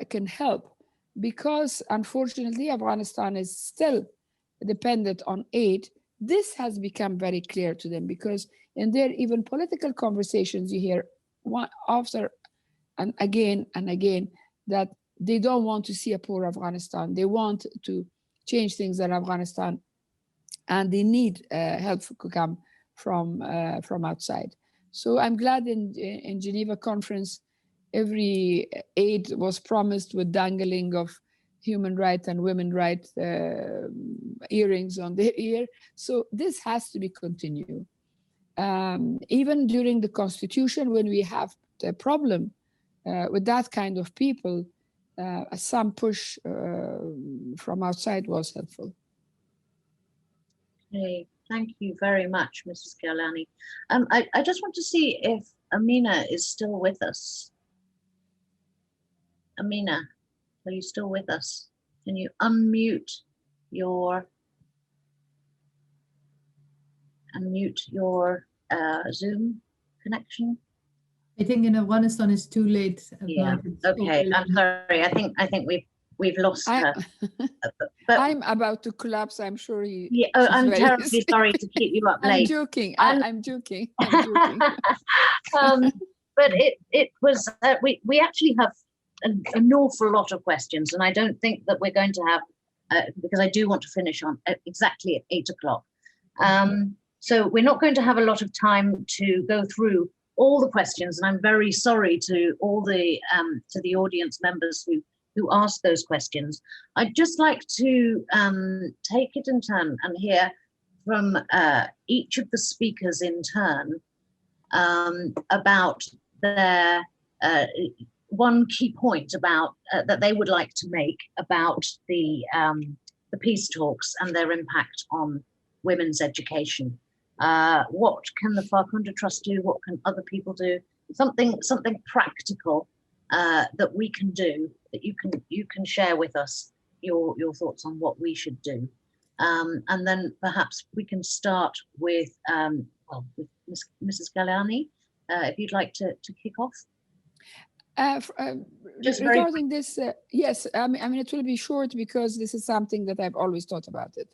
can help, because unfortunately Afghanistan is still dependent on aid, this has become very clear to them, because in their even political conversations, you hear one after and again that they don't want to see a poor Afghanistan. They want to change things in Afghanistan, and they need help to come from outside. So I'm glad in Geneva conference, every aid was promised with dangling of human rights and women rights earrings on their ear. So this has to be continued. Even during the constitution, when we have the problem with that kind of people, some push from outside was helpful. Okay, thank you very much, Mrs. Kailani. I just want to see if Amina is still with us. Amina, are you still with us? Can you unmute your Zoom connection? I think in Afghanistan it's too late at Yeah. night. It's Okay, over I'm 11. sorry. I think we've lost her. But I'm about to collapse. I'm sure yeah, oh, I'm terribly sorry to keep you up I'm late. joking. I'm joking. I'm joking. But it was we actually have an awful lot of questions, and I don't think that we're going to have because I do want to finish on exactly at 8 o'clock. So we're not going to have a lot of time to go through all the questions, and I'm very sorry to all the audience members who asked those questions. I'd just like to take it in turn and hear from each of the speakers in turn about their one key point about that they would like to make about the peace talks and their impact on women's education. What can the Farkhunda Trust do? What can other people do? Something practical that we can do, that you can share with us your thoughts on what we should do. And then perhaps we can start with with Mrs. Kailani, if you'd like to kick off. Just regarding this, yes, I mean, it will be short because this is something that I've always thought about it.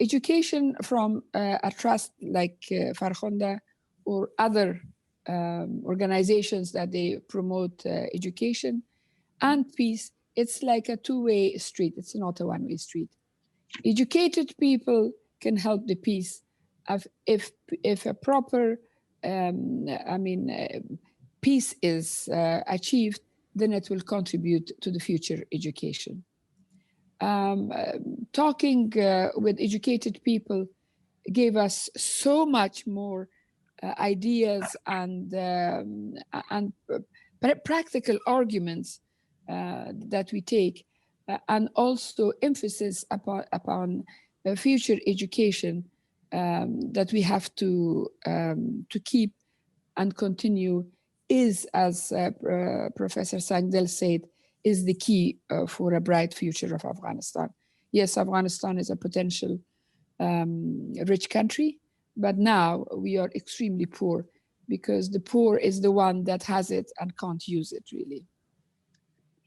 Education from a trust like Farkhunda or other organizations that they promote education and peace, it's like a two-way street. It's not a one-way street. Educated people can help the peace if a proper, peace is achieved, then it will contribute to the future education. Talking with educated people gave us so much more ideas and practical arguments that we take, and also emphasis upon future education that we have to keep and continue is, as Professor Sangdel said, is the key for a bright future of Afghanistan. Yes, Afghanistan is a potential rich country, but now we are extremely poor because the poor is the one that has it and can't use it really.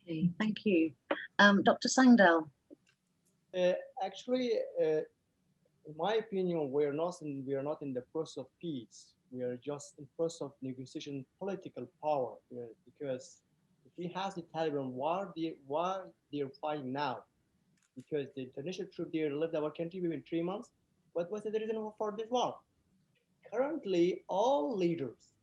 Okay, thank you. Dr. Sangdel. Actually, in my opinion, we are not in the process of peace. We are just in process of negotiation political power, because if we have the Taliban, why they're fighting now? Because the international troops there left our country within 3 months. What was the reason for this war? Currently, all leaders,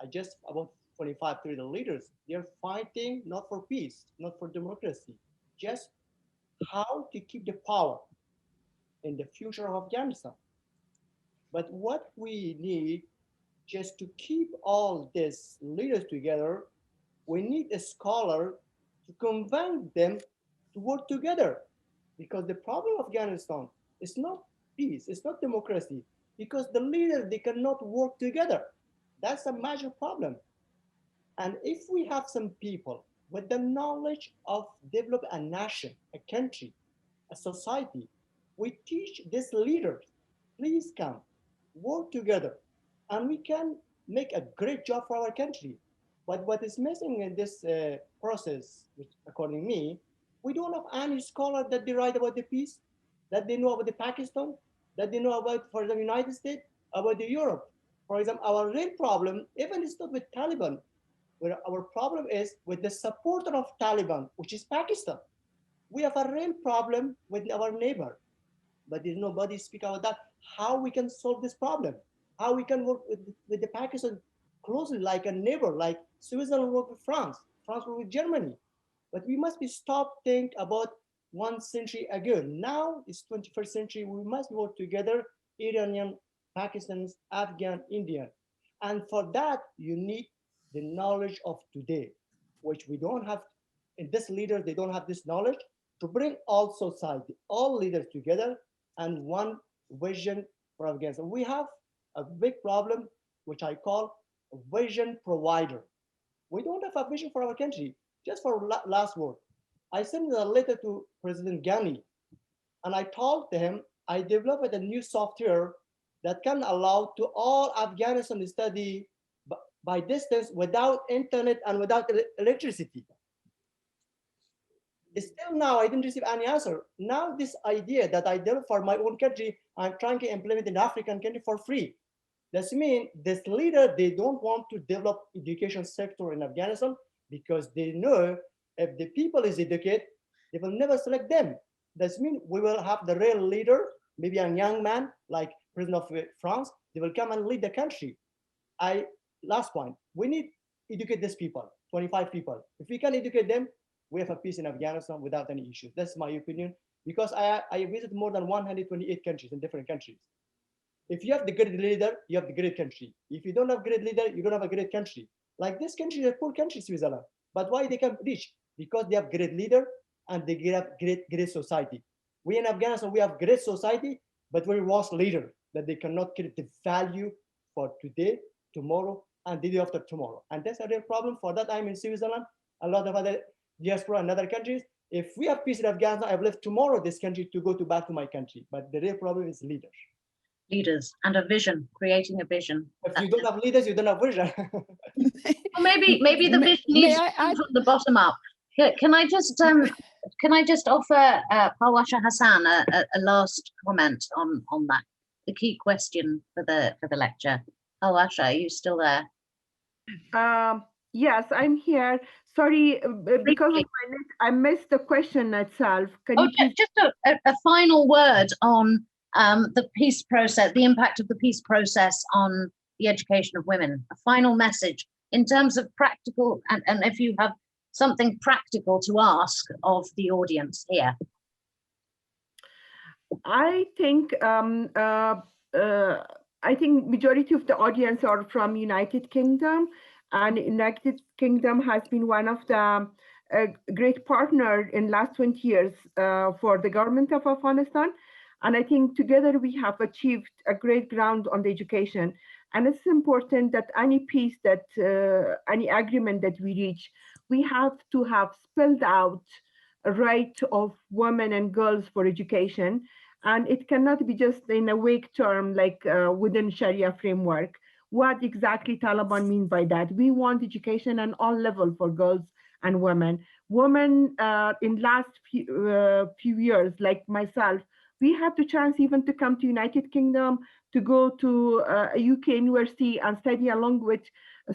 just about 25, 30 leaders, they're fighting not for peace, not for democracy, just how to keep the power in the future of Afghanistan. But what we need, just to keep all these leaders together, we need a scholar to convince them to work together. Because the problem of Afghanistan is not peace, it's not democracy, because the leaders, they cannot work together. That's a major problem. And if we have some people with the knowledge of develop a nation, a country, a society, we teach these leaders, please come, work together, and we can make a great job for our country. But what is missing in this process, which, according to me, we don't have any scholar that they write about the peace, that they know about the Pakistan, that they know about, for the United States, about the Europe. For example, our real problem, even it's not with Taliban, where our problem is with the supporter of Taliban, which is Pakistan. We have a real problem with our neighbor, but there's nobody speak about that. How we can solve this problem? How we can work with the Pakistan closely, like a neighbor, like Switzerland work with France, France work with Germany. But we must be stop think about 1 century ago. Now it's 21st century. We must work together, Iranian, Pakistanis, Afghan, Indian. And for that, you need the knowledge of today, which we don't have. And this leader, they don't have this knowledge to bring all society, all leaders together and one vision for Afghanistan. We have a big problem, which I call a vision provider. We don't have a vision for our country. Just for last word, I sent a letter to President Ghani, and I told him I developed a new software that can allow to all Afghanistan to study by distance without internet and without electricity. Still now, I didn't receive any answer. Now this idea that I developed for my own country, I'm trying to implement in African country for free. That means this leader, they don't want to develop education sector in Afghanistan because they know if the people is educated, they will never select them. That means we will have the real leader, maybe a young man like President of France, they will come and lead the country. Last point, we need to educate these people, 25 people. If we can educate them, we have a peace in Afghanistan without any issues. That's my opinion, because I visited more than 128 countries in different countries. If you have the great leader, you have the great country. If you don't have great leader, you don't have a great country. Like this country is a poor country, Switzerland. But why they can reach? Because they have great leader and they have great society. We in Afghanistan, we have great society, but we lost leader that they cannot create the value for today, tomorrow, and the day after tomorrow. And that's a real problem. For that, I'm in Switzerland, a lot of other diaspora and other countries. If we have peace in Afghanistan, I've left tomorrow this country to go back to my country. But the real problem is leaders. Leaders and a vision, creating a vision. If you don't have leaders, you don't have vision. Well, maybe the vision needs to come from the bottom up. Can I just offer Pawasha Hassan a last comment on that, the key question for the lecture? Pawasha, are you still there? Yes, I'm here. Sorry, because of my net, I missed the question itself. Can you please... Just a final word on the peace process, the impact of the peace process on the education of women. A final message in terms of practical, and if you have something practical to ask of the audience here. I think majority of the audience are from United Kingdom, and United Kingdom has been one of the great partner in last 20 years for the government of Afghanistan. And I think together we have achieved a great ground on the education. And it's important that any peace that, any agreement that we reach, we have to have spelled out a right of women and girls for education. And it cannot be just in a vague term, like within Sharia framework. What exactly Taliban mean by that? We want education on all levels for girls and women. Women in last few years, like myself, we had the chance even to come to United Kingdom, to go to a UK university and study along with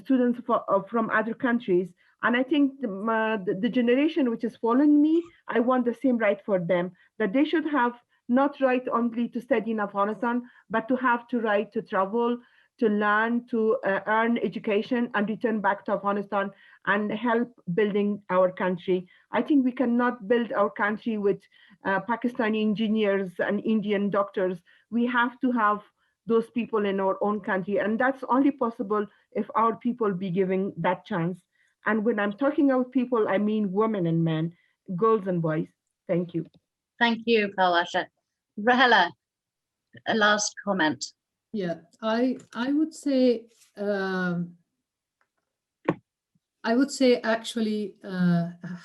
students from other countries. And I think the generation which is following me, I want the same right for them, that they should have not right only to study in Afghanistan, but to have the right to travel, to learn, to earn education and return back to Afghanistan and help building our country. I think we cannot build our country with Pakistani engineers and Indian doctors. We have to have those people in our own country. And that's only possible if our people be given that chance. And when I'm talking about people, I mean women and men, girls and boys. Thank you. Thank you, Pawasha. Rahela, a last comment. Yeah, I would say actually,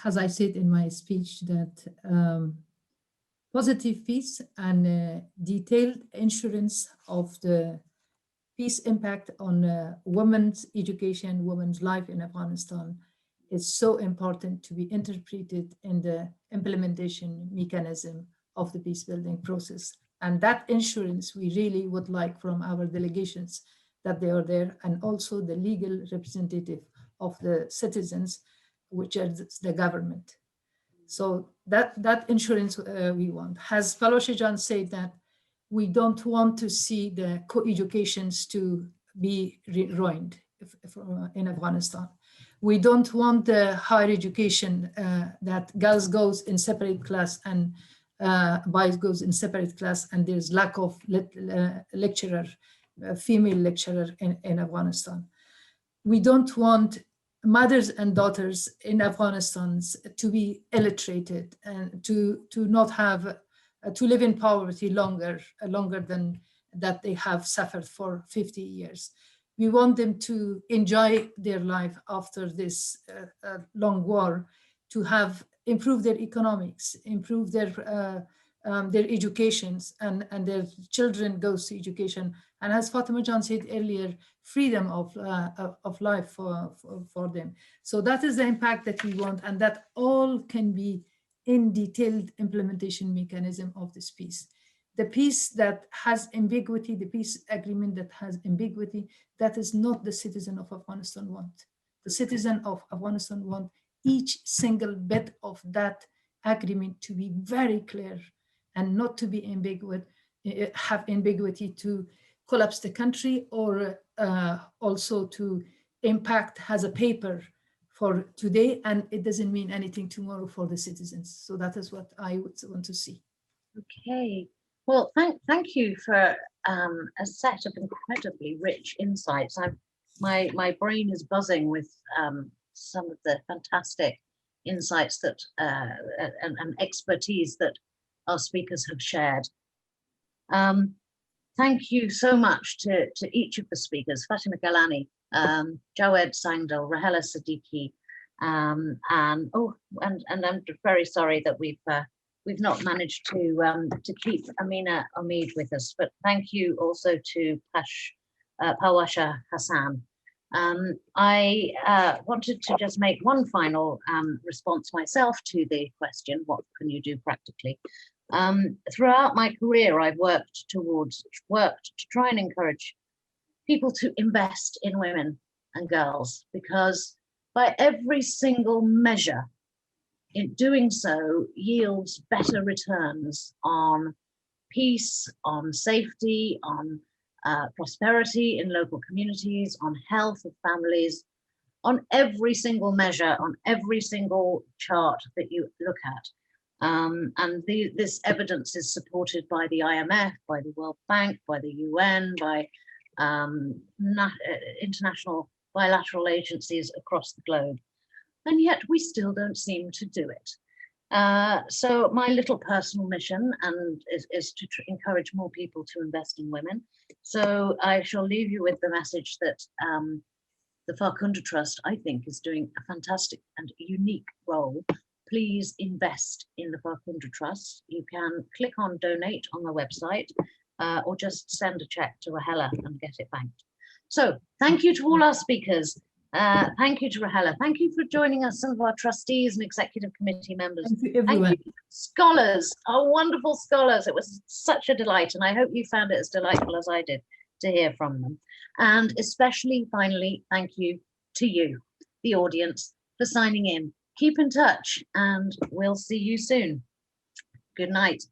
as I said in my speech, that positive peace and detailed insurance of the peace impact on women's education, women's life in Afghanistan is so important to be interpreted in the implementation mechanism of the peace building process. And that insurance we really would like from our delegations that they are there, and also the legal representative of the citizens, which is the government. So that insurance we want. Has Paloshijan said that we don't want to see the co-educations to be ruined in Afghanistan. We don't want the higher education that girls goes in separate class and boys goes in separate class, and there's lack of lecturer, female lecturer in Afghanistan. We don't want mothers and daughters in Afghanistan to be illiterated and to not have, to live in poverty longer than that they have suffered for 50 years. We want them to enjoy their life after this long war, to have improve their economics, improve their educations, and their children goes to education. And as Fatima Jan said earlier, freedom of life for them. So that is the impact that we want, and that all can be in detailed implementation mechanism of this peace. The peace that has ambiguity, the peace agreement that has ambiguity, that is not the citizen of Afghanistan want. The citizen of Afghanistan want each single bit of that agreement to be very clear and not to be ambiguous, have ambiguity to collapse the country, or also to impact has a paper for today and it doesn't mean anything tomorrow for the citizens. So that is what I would want to see. Okay, well, thank you for a set of incredibly rich insights. My brain is buzzing with some of the fantastic insights that and expertise that our speakers have shared. Thank you so much to each of the speakers, Fatima Galani, Jawed Sangdal, Rahela Siddiqui, and I'm very sorry that we've not managed to keep Amina Omid with us, but thank you also to Pawasha Hassan. I wanted to just make one final response myself to the question, what can you do practically? Throughout my career, I've worked to try and encourage people to invest in women and girls, because by every single measure, in doing so yields better returns on peace, on safety, on prosperity in local communities, on health of families, on every single measure, on every single chart that you look at. And this evidence is supported by the IMF, by the World Bank, by the UN, by international bilateral agencies across the globe. And yet we still don't seem to do it. So my little personal mission is to encourage more people to invest in women. So I shall leave you with the message that the Farkhunda Trust, I think, is doing a fantastic and unique role. Please invest in the Farkhunda Trust. You can click on donate on the website or just send a check to Rahela and get it banked. So thank you to all our speakers. Thank you to Rahela. Thank you for joining us, some of our trustees and executive committee members. Thank you, everyone. Thank you, scholars, our wonderful scholars. It was such a delight, and I hope you found it as delightful as I did to hear from them. And especially, finally, thank you to you, the audience, for signing in. Keep in touch, and we'll see you soon. Good night.